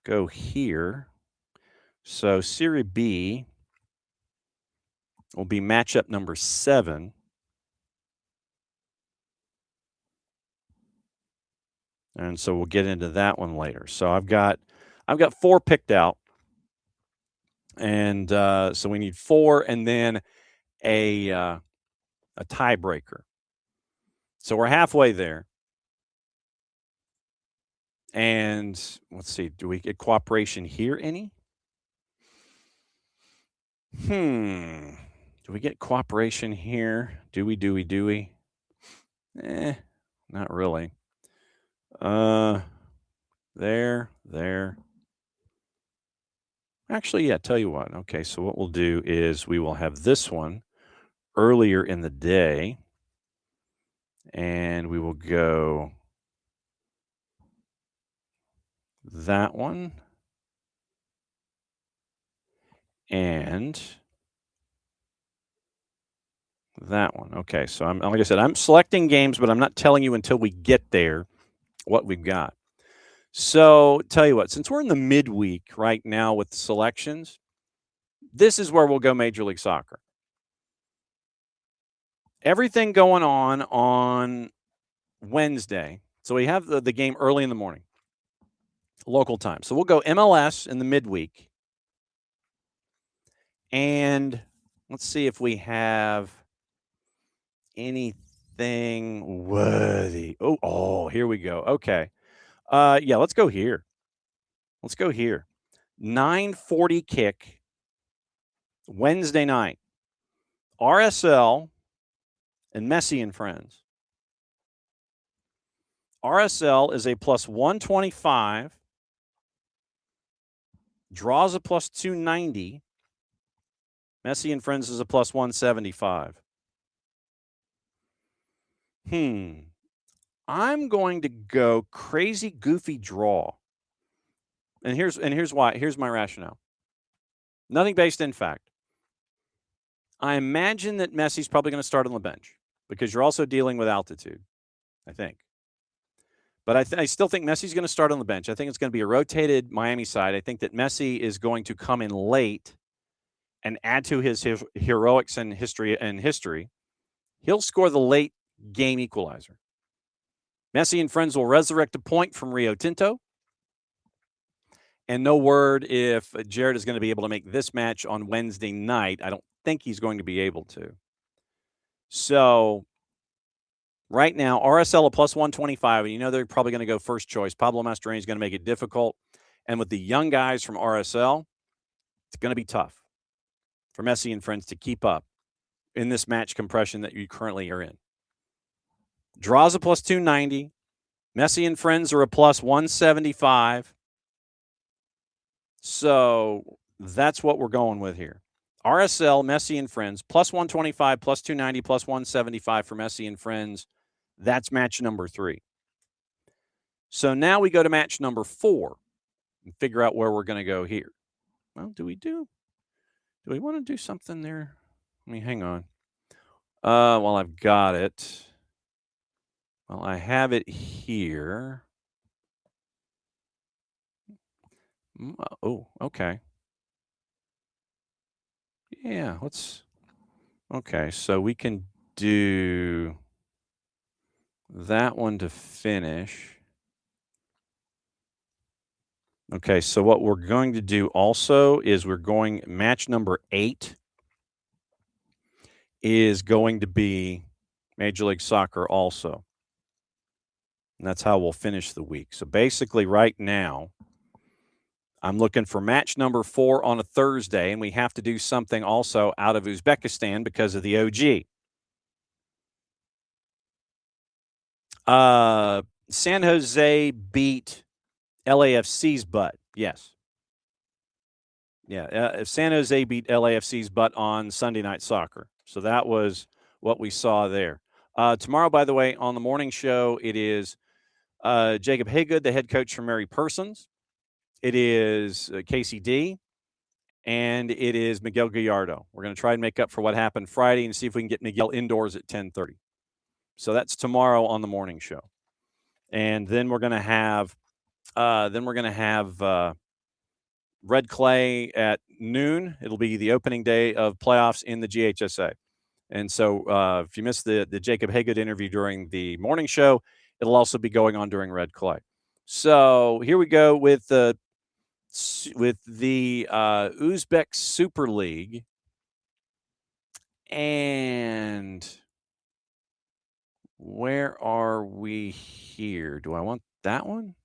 Speaker 1: go here. So Serie B will be matchup number 7. And so we'll get into that one later. So I've got 4 picked out. And so we need 4 and then a tiebreaker. So we're halfway there. And let's see, do we get cooperation here any? Do we get cooperation here? Do we? Not really. There. Actually, yeah, tell you what. Okay, so what we'll do is we will have this one earlier in the day. And we will go that one. And that one. Okay, so like I said, I'm selecting games, but I'm not telling you until we get there what we've got. So tell you what, since we're in the midweek right now with selections, this is where we'll go Major League Soccer. Everything going on Wednesday. So we have the game early in the morning, local time. So we'll go MLS in the midweek. And let's see if we have anything worthy. Oh, here we go. Okay. Yeah, let's go here. 9:40 kick Wednesday night. RSL and Messi and friends. RSL is a plus 125. Draws a plus 290. Messi and Friends is a plus 175. I'm going to go crazy goofy draw. And here's why. Here's my rationale. Nothing based in fact. I imagine that Messi's probably going to start on the bench because you're also dealing with altitude, I think. But I still think Messi's going to start on the bench. I think it's going to be a rotated Miami side. I think that Messi is going to come in late and add to his heroics and history. He'll score the late game equalizer. Messi and Friends will resurrect a point from Rio Tinto. And no word if Jared is going to be able to make this match on Wednesday night. I don't think he's going to be able to. So right now, RSL a plus 125, and you know they're probably going to go first choice. Pablo Mastroeni is going to make it difficult. And with the young guys from RSL, it's going to be tough for Messi and Friends to keep up in this match compression that you currently are in. Draws a plus 290. Messi and Friends are a plus 175. So that's what we're going with here. RSL, Messi and Friends, plus 125, plus 290, plus 175 for Messi and Friends. That's match number 3. So now we go to match number 4 and figure out where we're going to go here. Well, do we want to do something there? Let me hang on. Well, I've got it. Well, I have it here. Oh, okay. Yeah, okay, so we can do that one to finish. Okay, so what we're going to do also is match number 8 is going to be Major League Soccer also. And that's how we'll finish the week. So basically right now, I'm looking for match number 4 on a Thursday, and we have to do something also out of Uzbekistan because of the OG. San Jose beat LAFC's butt. Yes. Yeah, San Jose beat LAFC's butt on Sunday Night Soccer. So that was what we saw there. Tomorrow, by the way, on the morning show, it is Jacob Haygood, the head coach from Mary Persons. It is KCD, and it is Miguel Gallardo. We're going to try and make up for what happened Friday and see if we can get Miguel indoors at 10:30. So that's tomorrow on the morning show. And then we're going to have Red Clay at noon. It'll be the opening day of playoffs in the GHSA. And so if you missed the Jacob Haygood interview during the morning show, it'll also be going on during Red Clay. So here we go with the Uzbek Super League. And where are we here? Do I want that one?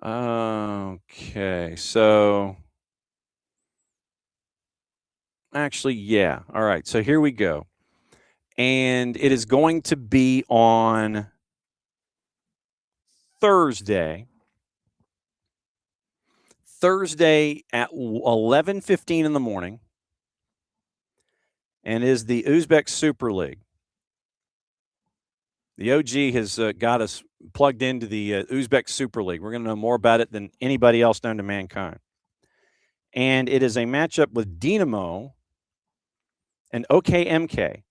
Speaker 1: Okay, so actually, yeah. All right, so here we go. And it is going to be on Thursday at 11:15 in the morning, and is the Uzbek Super League. The OG has got us plugged into the Uzbek Super League. We're going to know more about it than anybody else known to mankind. And it is a matchup with Dinamo and OKMK.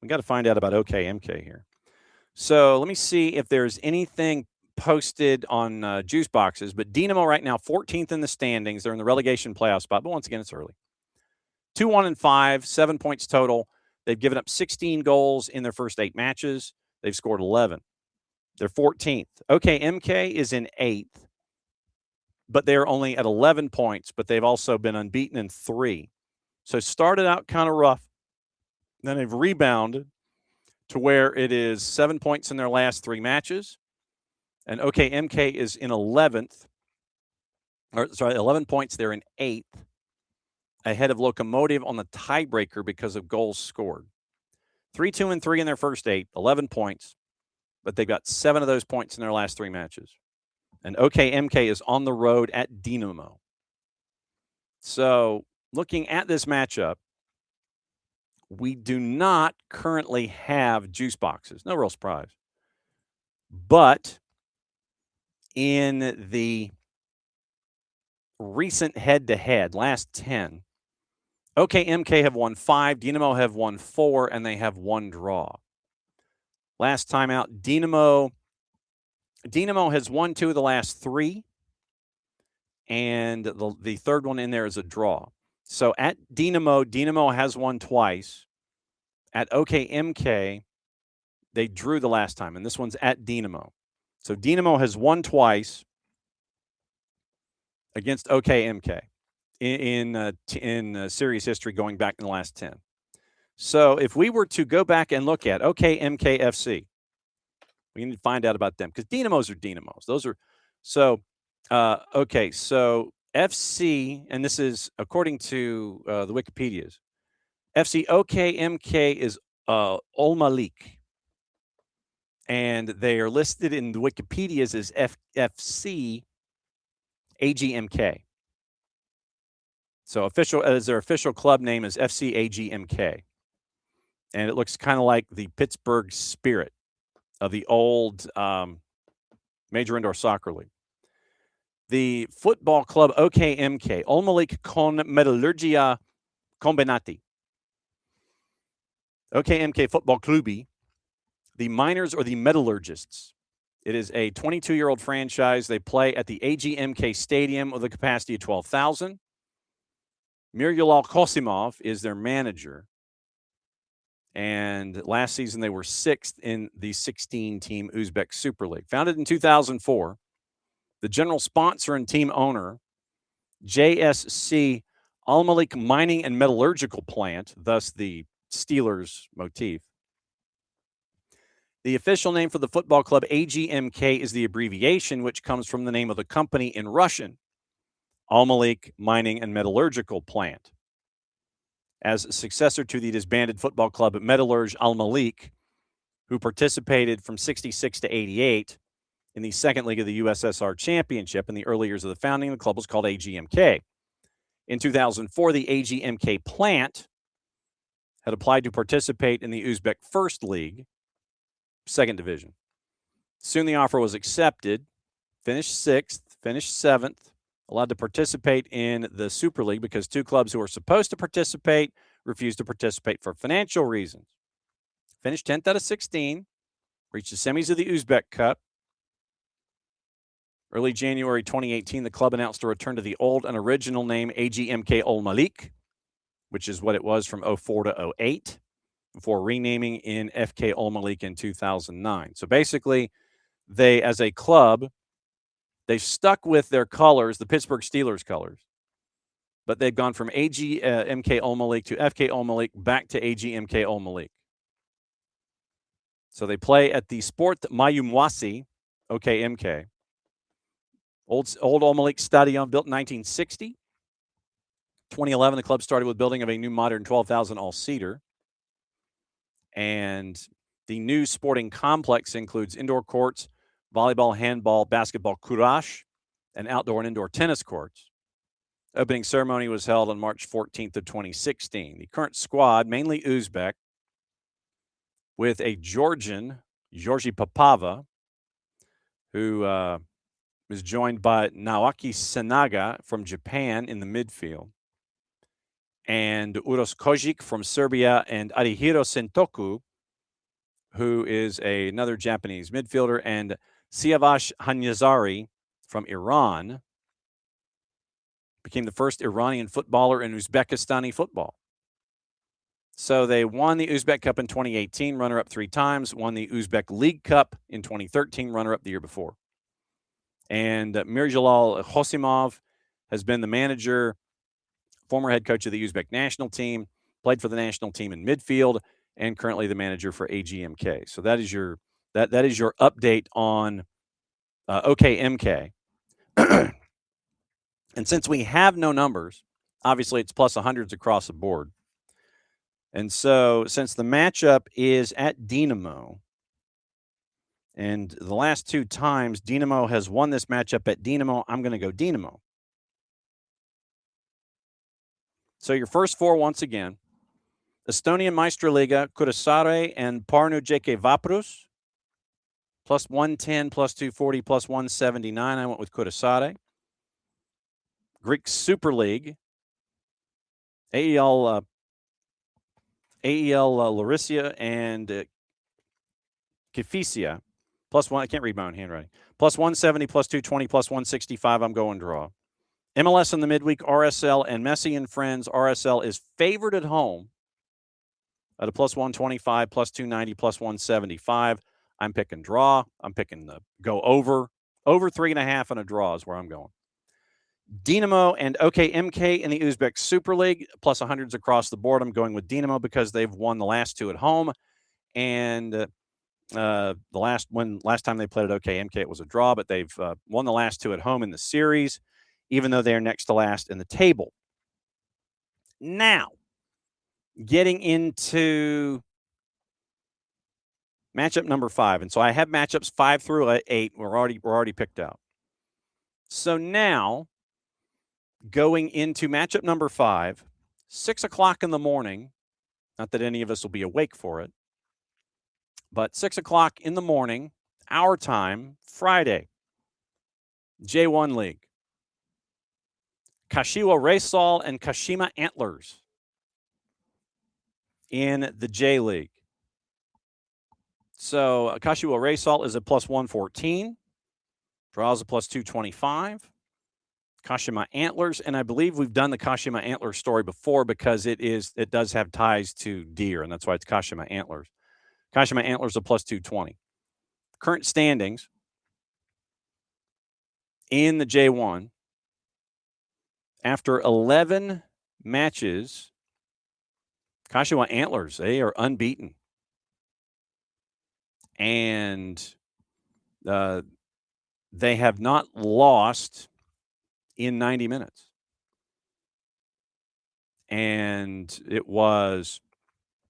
Speaker 1: We got to find out about OKMK here. So let me see if there's anything posted on juice boxes. But Dinamo right now, 14th in the standings. They're in the relegation playoff spot. But once again, it's early. 2-1-5, 7 points total. They've given up 16 goals in their first 8 matches. They've scored 11. They're 14th. OKMK is in 8th, but they're only at 11 points, but they've also been unbeaten in 3. So started out kind of rough. Then they've rebounded to where it is 7 points in their last 3 matches. And OKMK is in 11th. 11 points. They're in 8th. Ahead of Lokomotiv on the tiebreaker because of goals scored. 3-2-3 in their first 8, 11 points, but they've got 7 of those points in their last 3 matches. And OKMK is on the road at Dinamo. So looking at this matchup, we do not currently have juice boxes. No real surprise. But in the recent head-to-head, last 10, OKMK have won 5, Dinamo have won 4, and they have 1 draw. Last time out, Dinamo has won 2 of the last 3, and the third one in there is a draw. So at Dinamo has won twice. At OKMK, they drew the last time, and this one's at Dinamo. So Dinamo has won twice against OKMK in series history going back in the last 10. So if we were to go back and look at OKMK FC, we need to find out about them because Dynamos are Dynamos. Those are so okay. So FC, and this is according to the Wikipedias. FC OKMK is Olmalik, and they are listed in the Wikipedias as FC AGMK. So their official club name is FC AGMK, and it looks kind of like the Pittsburgh Spirit of the old Major Indoor Soccer League. The football club OKMK, Olmalik Kon Metallurgia Kombinati. OKMK Football Klubi, the Miners or the Metallurgists. It is a 22-year-old franchise. They play at the AGMK Stadium with a capacity of 12,000. Miryulal Kosimov is their manager. And last season, they were 6th in the 16-team Uzbek Super League. Founded in 2004, the general sponsor and team owner, JSC Almalik Mining and Metallurgical Plant, thus the Steelers motif. The official name for the football club, AGMK, is the abbreviation, which comes from the name of the company in Russian, Almalik Mining and Metallurgical Plant. As a successor to the disbanded football club Metallurg Almalik, who participated from 66 to 88 in the second league of the USSR Championship in the early years of the founding, the club was called AGMK. In 2004, the AGMK plant had applied to participate in the Uzbek First League, second division. Soon the offer was accepted, finished 6th, finished 7th, allowed to participate in the Super League because 2 clubs who were supposed to participate refused to participate for financial reasons. Finished 10th out of 16, reached the semis of the Uzbek Cup. Early January 2018, the club announced a return to the old and original name AGMK Olmalik, which is what it was from 04 to 08, before renaming in FK Olmalik in 2009. So basically, they, as a club, they stuck with their colors, the Pittsburgh Steelers colors, but they've gone from AGMK Olmalik to FK Olmalik back to AGMK Olmalik. So they play at the Sport Mayumwasi, OKMK. Old Olmalik Stadion, built in 1960. 2011, the club started with building of a new modern 12,000 all-seater. And the new sporting complex includes indoor courts, volleyball, handball, basketball, courage, and outdoor and indoor tennis courts. Opening ceremony was held on March 14th of 2016. The current squad, mainly Uzbek, with a Georgian, Georgi Popova, who is joined by Naoki Senaga from Japan in the midfield, and Uros Kojic from Serbia, and Arihiro Sentoku, who is another Japanese midfielder, and Siavash Hanyazari from Iran, became the first Iranian footballer in Uzbekistani football. So they won the Uzbek Cup in 2018, runner-up 3 times, won the Uzbek League Cup in 2013, runner-up the year before. And Miryulal Khosimov has been the manager, former head coach of the Uzbek national team, played for the national team in midfield, and currently the manager for AGMK. So that is your that is your update on OKMK. And since we have no numbers, obviously it's plus 100s across the board. And so since the matchup is at Dinamo, And the last 2 times Dinamo has won this matchup at Dinamo, I'm going to go Dinamo. So your first 4 once again. Estonian Meistriliiga, Kuressaare and Pärnu JK Vaprus. Plus 110, plus 240, plus 179. I went with Kuressaare. Greek Super League. AEL Larissa and Kifisia. Plus 1. I can't read my own handwriting. Plus 170, plus 220, plus 165. I'm going draw. MLS in the midweek, RSL and Messi and Friends. RSL is favored at home at a plus 125, plus 290, plus 175. I'm picking draw. I'm picking the go over. Over 3.5 and a draw is where I'm going. Dinamo and OKMK in the Uzbek Super League, plus 100s across the board. I'm going with Dinamo because they've won the last 2 at home. And the last time they played at OKMK, it was a draw, but they've won the last 2 at home in the series, even though they're next to last in the table. Now, getting into matchup number 5. And so I have matchups 5 through 8. We're already picked out. So now, going into matchup number 5, 6 o'clock in the morning, not that any of us will be awake for it, but 6 o'clock in the morning, our time, Friday, J1 League. Kashiwa Reysol and Kashima Antlers in the J League. So Kashiwa Reysol is a plus 114. Draws a plus 225. Kashima Antlers, and I believe we've done the Kashima Antlers story before because it does have ties to deer, and that's why it's Kashima Antlers. Kashima Antlers a plus 220. Current standings in the J1. After 11 matches, Kashima Antlers, they are unbeaten. And they have not lost in 90 minutes. And it was,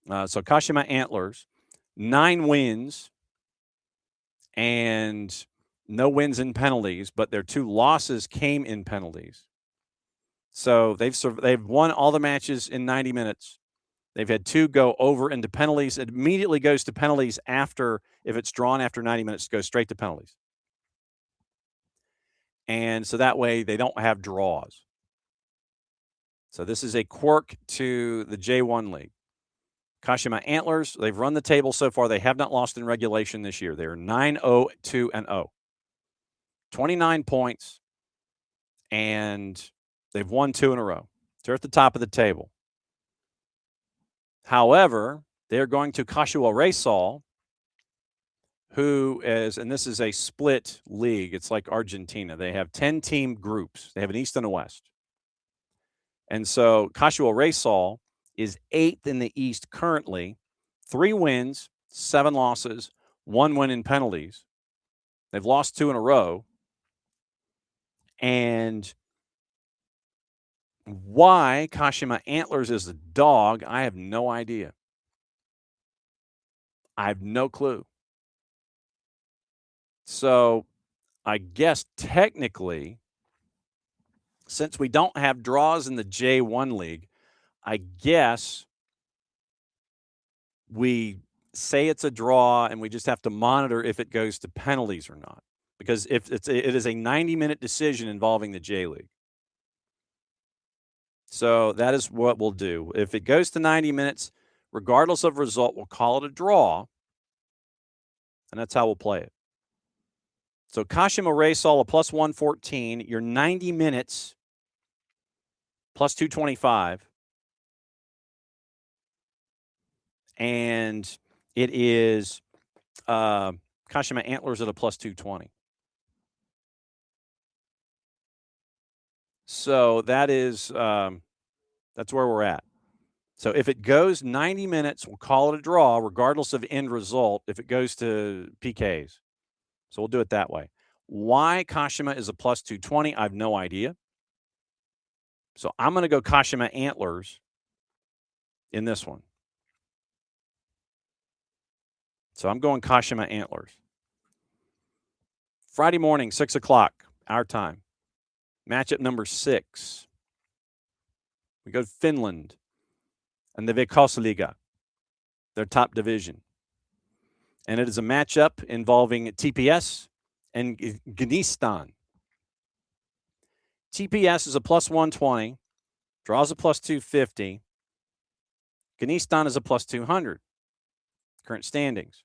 Speaker 1: so Kashima Antlers, 9 wins and no wins in penalties, but their 2 losses came in penalties. So they've won all the matches in 90 minutes. They've had 2 go over into penalties. It immediately goes to penalties after, if it's drawn after 90 minutes, it goes straight to penalties. And so that way they don't have draws. So this is a quirk to the J1 League. Kashima Antlers, they've run the table so far. They have not lost in regulation this year. They're 9-0-2-0. 29 points, and they've won 2 in a row. They're at the top of the table. However, they're going to Kashiwa Reysol, who is, and this is a split league. It's like Argentina. They have 10-team groups. They have an East and a West. And so Kashiwa Reysol is 8th in the East currently. 3 wins, 7 losses, 1 win in penalties. They've lost 2 in a row. And why Kashima Antlers is a dog, I have no idea. I have no clue. So I guess technically, since we don't have draws in the J1 League, I guess we say it's a draw and we just have to monitor if it goes to penalties or not. Because if it is a 90-minute decision involving the J League. So that is what we'll do. If it goes to 90 minutes, regardless of result, we'll call it a draw. And that's how we'll play it. So Kashima Reysol, a plus 114. Your 90 minutes, plus 225. And it is Kashima Antlers at a plus 220. So that is that's where we're at. So if it goes 90 minutes, we'll call it a draw, regardless of end result, if it goes to PKs. So we'll do it that way. Why Kashima is a plus 220, I have no idea. So I'm going to go Kashima Antlers in this one. So I'm going Kashima Antlers. Friday morning, 6 o'clock, our time. Matchup number 6. We go to Finland and the Veikkausliiga, their top division. And it is a matchup involving TPS and Gnistan. TPS is a plus 120, draws a plus 250. Gnistan is a plus 200. Current standings.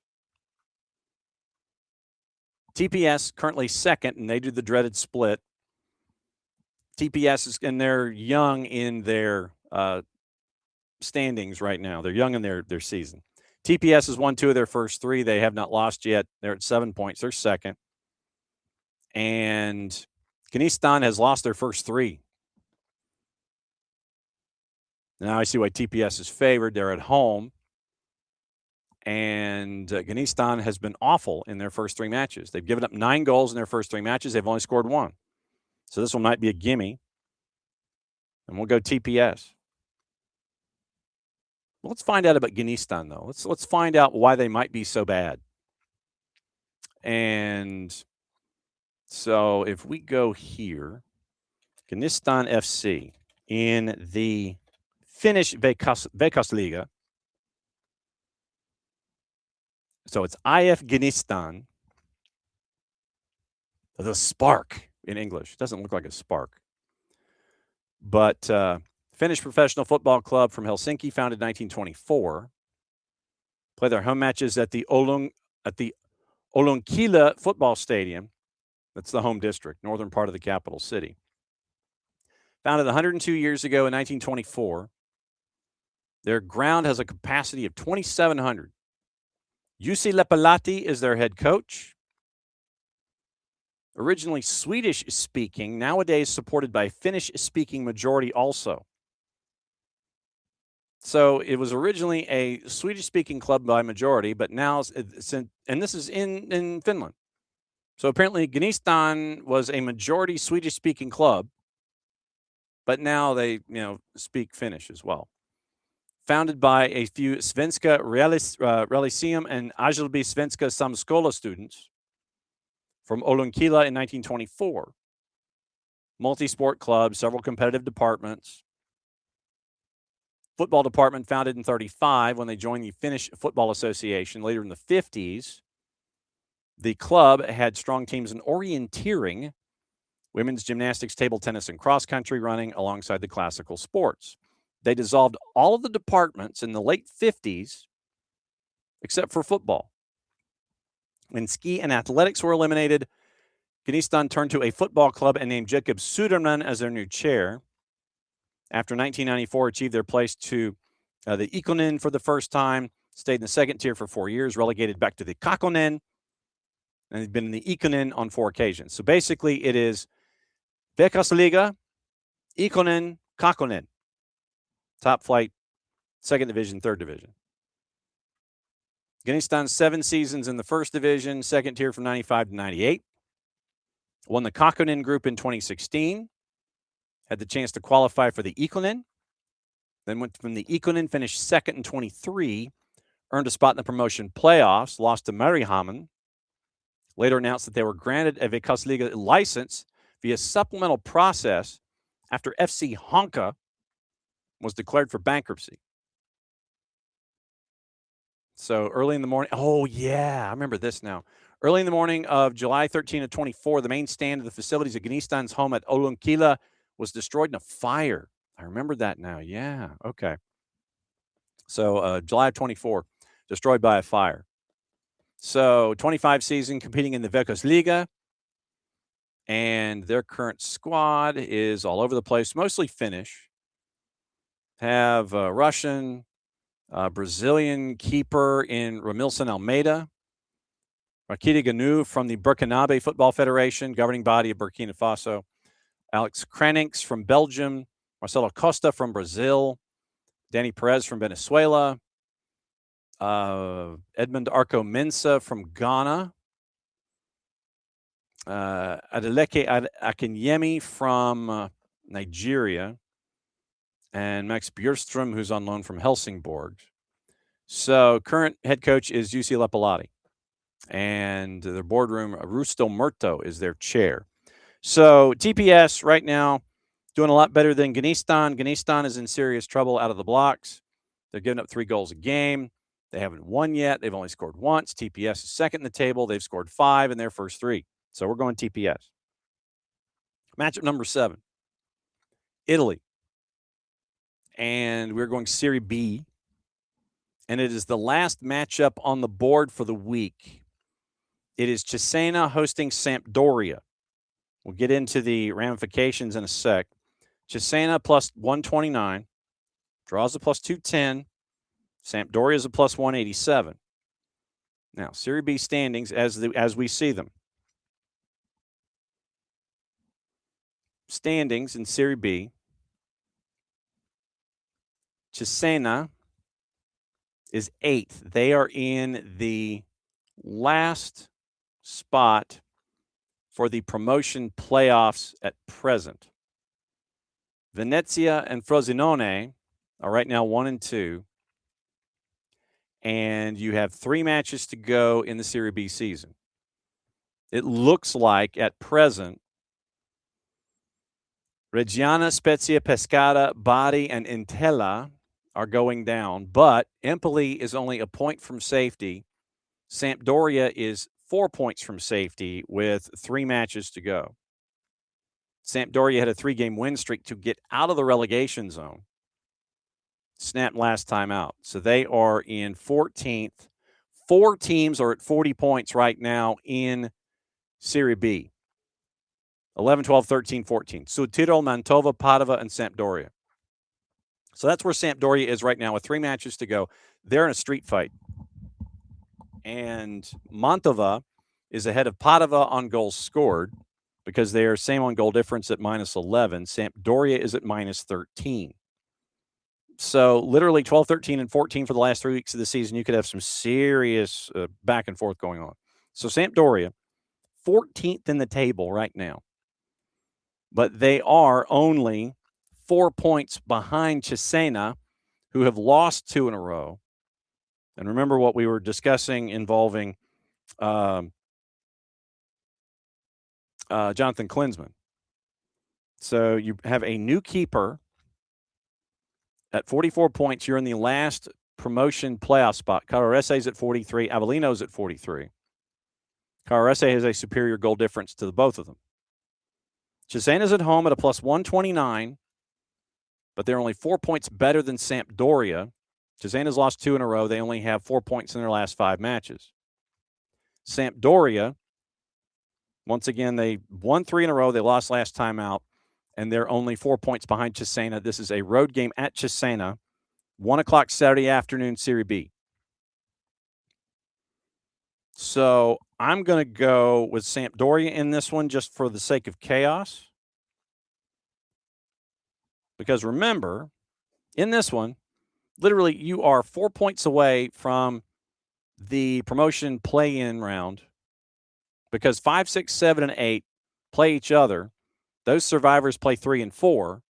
Speaker 1: TPS currently second, and they do the dreaded split. TPS is, and they're young in their standings right now. They're young in their season. TPS has won 2 of their first 3. They have not lost yet. They're at 7 points. They're second. And Gnistan has lost their first 3. Now I see why TPS is favored. They're at home. And Gnistan has been awful in their first 3 matches. They've given up 9 goals in their first 3 matches. They've only scored 1. So this one might be a gimme. And we'll go TPS. Well, let's find out about Gnistan, though. Let's find out why they might be so bad. And so if we go here, Gnistan FC in the Finnish Veikkausliiga. So it's IF Gnistan. The Spark in English. Doesn't look like a spark. But Finnish professional football club from Helsinki, founded in 1924. Play their home matches at the Olonkila football stadium. That's the home district, northern part of the capital city. Founded 102 years ago in 1924. Their ground has a capacity of 2,700. Jussi Lepälahti is their head coach. Originally Swedish-speaking, nowadays supported by Finnish-speaking majority also. So it was originally a Swedish-speaking club by majority, but now, and this is in Finland. So apparently Gnistan was a majority Swedish-speaking club, but now they, speak Finnish as well. Founded by a few Svenska Religium and Ajälby Svenska Samskola students from Olonkila in 1924. Multi-sport club, several competitive departments. Football department founded in 1935 when they joined the Finnish Football Association. Later in the 1950s, the club had strong teams in orienteering, women's gymnastics, table tennis, and cross-country running alongside the classical sports. They dissolved all of the departments in the late 1950s, except for football. When ski and athletics were eliminated, Gnistan turned to a football club and named Jacob Suderman as their new chair. After 1994, achieved their place to the Ikonen for the first time, stayed in the second tier for 4 years, relegated back to the Kakkonen, and they've been in the Ikonen on 4 occasions. So basically, it is Veikkausliiga, Ikonen, Kakkonen. Top flight, 2nd division, 3rd division. Gnistan 7 seasons in the 1st division, 2nd tier from 95 to 98. Won the Kakkonen group in 2016. Had the chance to qualify for the Ikonen. Then went from the Ikonen, finished 2nd in 23. Earned a spot in the promotion playoffs, lost to Mariehamn. Later announced that they were granted a Veikkausliiga license via supplemental process after FC Honka was declared for bankruptcy. So early in the morning, oh yeah, I remember this now. Early in the morning of July 13 of 24, the main stand of the facilities of Gnistan's home at Olonkila was destroyed in a fire. I remember that now. Yeah, okay. So July of 24, destroyed by a fire. So 25 season competing in the Veikkausliiga, and their current squad is all over the place, mostly Finnish. Have Russian, Brazilian keeper in Ramilson Almeida. Rakita Ganu from the Burkinabe Football Federation, governing body of Burkina Faso. Alex Kranix from Belgium. Marcelo Costa from Brazil. Danny Perez from Venezuela. Edmund Arco Mensah from Ghana. Adeleke Akinyemi from Nigeria. And Max Bjurström, who's on loan from Helsingborg. So current head coach is Jussi Lepälahti. And their boardroom, Rusto Murto, is their chair. So TPS right now doing a lot better than Ghanistan. Ghanistan is in serious trouble out of the blocks. They're giving up 3 goals a game. They haven't won yet. They've only scored once. TPS is second in the table. They've scored 5 in their first 3. So we're going TPS. Matchup number 7, Italy. And we're going Serie B. And it is the last matchup on the board for the week. It is Cesena hosting Sampdoria. We'll get into the ramifications in a sec. Cesena plus 129. Draws a plus 210. Sampdoria is a plus 187. Now, Serie B standings as we see them. Standings in Serie B. Cesena is 8th. They are in the last spot for the promotion playoffs at present. Venezia and Frosinone are right now 1 and 2. And you have 3 matches to go in the Serie B season. It looks like at present, Reggiana, Spezia, Pescara, Bari, and Entella are going down. But Empoli is only a point from safety. Sampdoria is 4 points from safety with 3 matches to go. Sampdoria had a 3-game win streak to get out of the relegation zone. Snapped last time out. So they are in 14th. 4 teams are at 40 points right now in Serie B. 11, 12, 13, 14. Sudtirol, Mantova, Padova, and Sampdoria. So that's where Sampdoria is right now with 3 matches to go. They're in a street fight. And Mantova is ahead of Padova on goals scored because they are same on goal difference at minus 11. Sampdoria is at minus 13. So literally 12, 13, and 14 for the last 3 weeks of the season. You could have some serious back and forth going on. So Sampdoria, 14th in the table right now. But they are only 4 points behind Cesena, who have lost 2 in a row. And remember what we were discussing involving Jonathan Klinsmann. So you have a new keeper at 44 points. You're in the last promotion playoff spot. Carrarese is at 43. Avellino's at 43. Carrarese has a superior goal difference to the both of them. Cesena's at home at a plus 129, but they're only 4 points better than Sampdoria. Cesena's lost 2 in a row. They only have 4 points in their last 5 matches. Sampdoria, once again, they won 3 in a row. They lost last time out, and they're only 4 points behind Cesena. This is a road game at Cesena, 1 o'clock Saturday afternoon, Serie B. So I'm going to go with Sampdoria in this one just for the sake of chaos. Because remember, in this one, literally you are 4 points away from the promotion play-in round because 5, 6, 7, and 8 play each other. Those survivors play 3 and 4,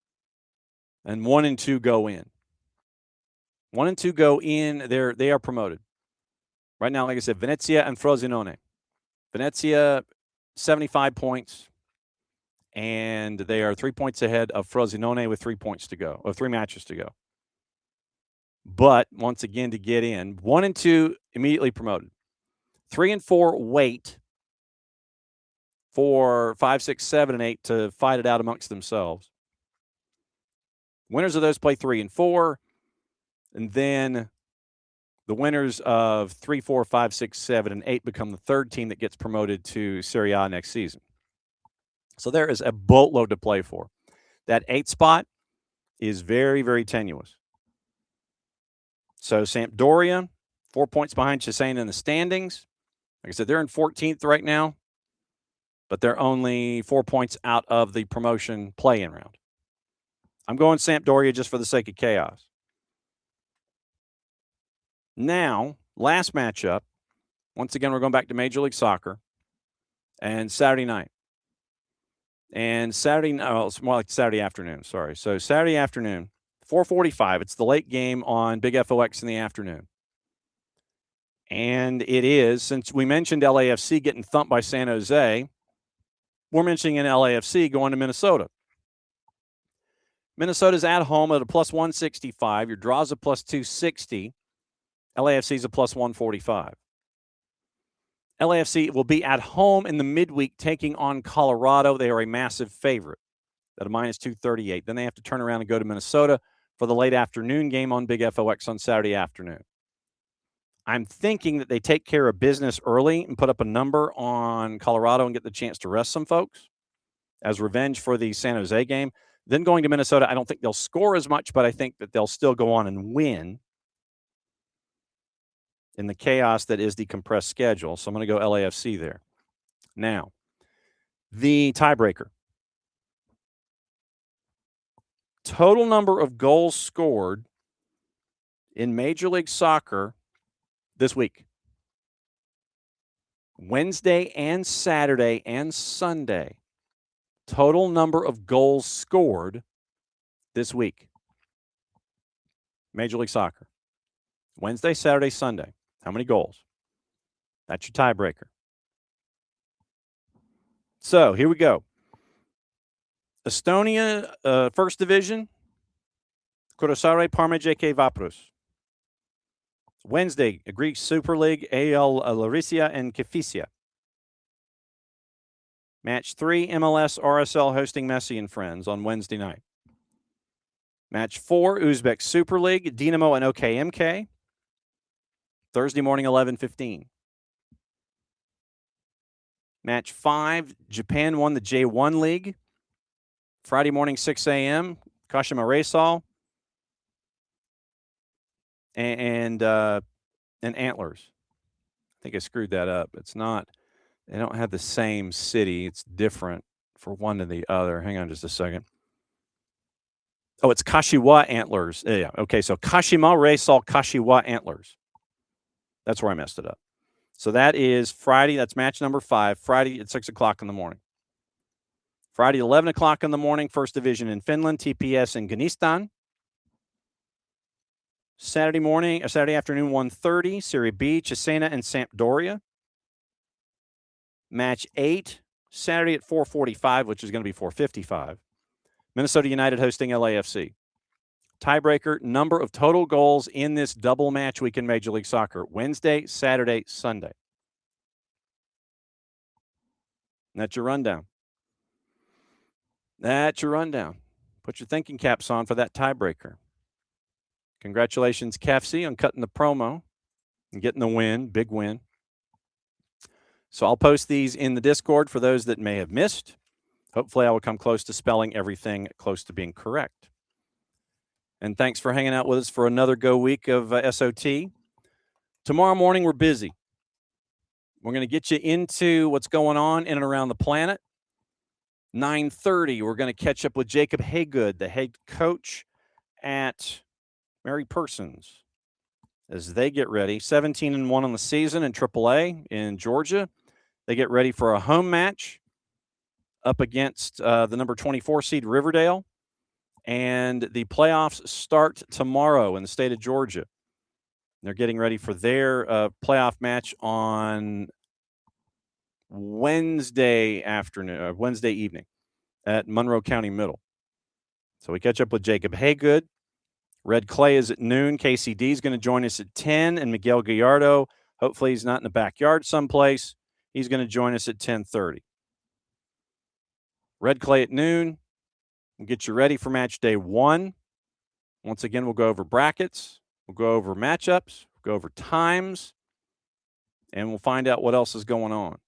Speaker 1: and 1 and 2 go in. 1 and 2 go in. They are promoted. Right now, like I said, Venezia and Frosinone. Venezia, 75 points, and they are 3 points ahead of Frosinone with 3 points to go, or 3 matches to go. But once again, to get in, 1 and 2 immediately promoted. 3 and 4 wait for 5, 6, 7, and 8 to fight it out amongst themselves. Winners of those play 3 and 4, and then the winners of 3, 4, 5, 6, 7, and 8 become the third team that gets promoted to Serie A next season. So there is a boatload to play for. That 8th spot is very, very tenuous. So Sampdoria, 4 points behind Cesena in the standings. Like I said, they're in 14th right now, but they're only 4 points out of the promotion play-in round. I'm going Sampdoria just for the sake of chaos. Now, last matchup. Once again, we're going back to Major League Soccer and Saturday night. And it's more like Saturday afternoon, sorry. So Saturday afternoon, 4:45. It's the late game on Big FOX in the afternoon. And it is, since we mentioned LAFC getting thumped by San Jose, we're mentioning an LAFC going to Minnesota. Minnesota's at home at a plus 165. Your draw's a plus 260. LAFC's a plus 145. LAFC will be at home in the midweek taking on Colorado. They are a massive favorite at a minus 238. Then they have to turn around and go to Minnesota for the late afternoon game on Big FOX on Saturday afternoon. I'm thinking that they take care of business early and put up a number on Colorado and get the chance to rest some folks as revenge for the San Jose game. Then going to Minnesota, I don't think they'll score as much, but I think that they'll still go on and win in the chaos that is the compressed schedule. So I'm going to go LAFC there. Now, the tiebreaker. Total number of goals scored in Major League Soccer this week. Wednesday and Saturday and Sunday. Total number of goals scored this week. Major League Soccer. Wednesday, Saturday, Sunday. How many goals? That's your tiebreaker. So here we go. Estonia, First Division. Kuressaare Parma JK Vaprus. Wednesday, Greek Super League, AL Larissa and Kefisia. Match 3, MLS RSL hosting Messi and Friends on Wednesday night. Match 4, Uzbek Super League, Dinamo and OKMK. Thursday morning, 11:15. Match 5, Japan won the J1 League. Friday morning, 6 a.m., Kashima Reysol and Antlers. I think I screwed that up. It's not. They don't have the same city. It's different for one to the other. Hang on just a second. Oh, it's Kashiwa Antlers. Yeah. Okay, so Kashima Reysol Kashiwa Antlers. That's where I messed it up. So that is Friday. That's match number 5. Friday at 6 o'clock in the morning. Friday, 11 o'clock in the morning, First Division in Finland, TPS in Gnistan. Saturday morning, or Saturday afternoon, 1:30, Serie B, Cesena and Sampdoria. Match 8, Saturday at 4:45, which is going to be 4:55. Minnesota United hosting LAFC. Tiebreaker, number of total goals in this double match week in Major League Soccer. Wednesday, Saturday, Sunday. And that's your rundown. That's your rundown. Put your thinking caps on for that tiebreaker. Congratulations, KFC, on cutting the promo and getting the win, big win. So I'll post these in the Discord for those that may have missed. Hopefully I will come close to spelling everything close to being correct. And thanks for hanging out with us for another go week of SOT. Tomorrow morning, we're busy. We're going to get you into what's going on in and around the planet. 9:30, we're going to catch up with Jacob Haygood, the head coach at Mary Persons, as they get ready. 17-1 on the season in AAA in Georgia. They get ready for a home match up against the number 24 seed Riverdale. And the playoffs start tomorrow in the state of Georgia. They're getting ready for their playoff match on Wednesday afternoon, Wednesday evening at Monroe County Middle. So we catch up with Jacob Haygood. Red Clay is at noon. KCD is going to join us at 10. And Miguel Gallardo, hopefully he's not in the backyard someplace. He's going to join us at 10:30. Red Clay at noon. We'll get you ready for match day 1. Once again, we'll go over brackets. We'll go over matchups. We'll go over times. And we'll find out what else is going on.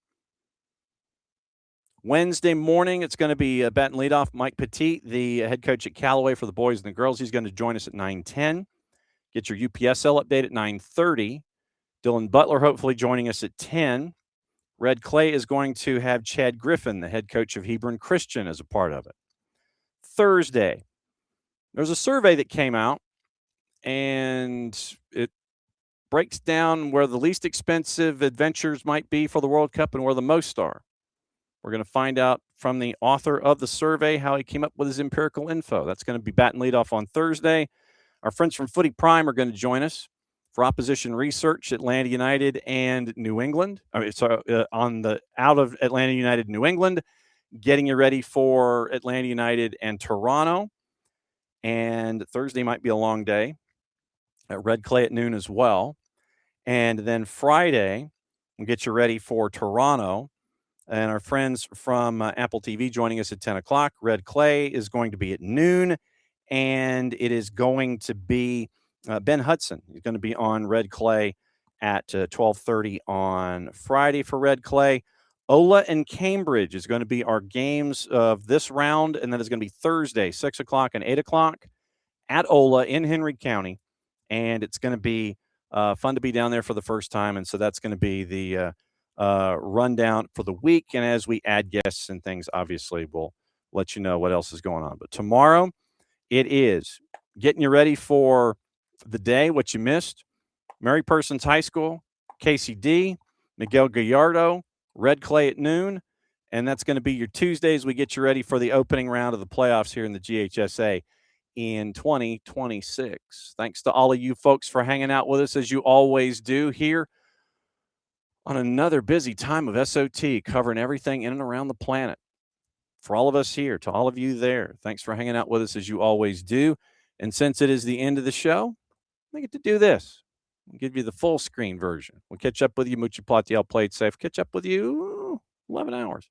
Speaker 1: Wednesday morning, it's going to be bat and leadoff. Mike Petit, the head coach at Callaway for the boys and the girls. He's going to join us at 9:10. Get your UPSL update at 9:30. Dylan Butler hopefully joining us at 10. Red Clay is going to have Chad Griffin, the head coach of Hebron Christian, as a part of it. Thursday, there's a survey that came out, and it breaks down where the least expensive adventures might be for the World Cup and where the most are. We're going to find out from the author of the survey how he came up with his empirical info. That's going to be bat and leadoff on Thursday. Our friends from Footy Prime are going to join us. for opposition research, Atlanta United and New England. Out of Atlanta United, New England, getting you ready for Atlanta United and Toronto. And Thursday might be a long day. Red Clay at noon as well. And then Friday, we'll get you ready for Toronto. And our friends from Apple TV joining us at 10 o'clock. Red Clay is going to be at noon. And it is going to be Ben Hudson. He's going to be on Red Clay at 12:30 on Friday for Red Clay. Ola and Cambridge is going to be our games of this round. And then it's going to be Thursday, 6 o'clock and 8 o'clock at Ola in Henry County. And it's going to be fun to be down there for the first time. And so that's going to be the rundown for the week. And as we add guests and things, obviously, we'll let you know what else is going on. But tomorrow, it is getting you ready for the day, what you missed. Mary Persons High School, KCD, Miguel Gallardo, Red Clay at noon. And that's going to be your Tuesdays. We get you ready for the opening round of the playoffs here in the GHSA in 2026. Thanks to all of you folks for hanging out with us as you always do here on another busy time of SOT, covering everything in and around the planet. For all of us here, to all of you there, thanks for hanging out with us as you always do. And since it is the end of the show, I get to do this. We'll give you the full screen version. We'll catch up with you. Mucho Platiel played safe. Catch up with you 11 hours.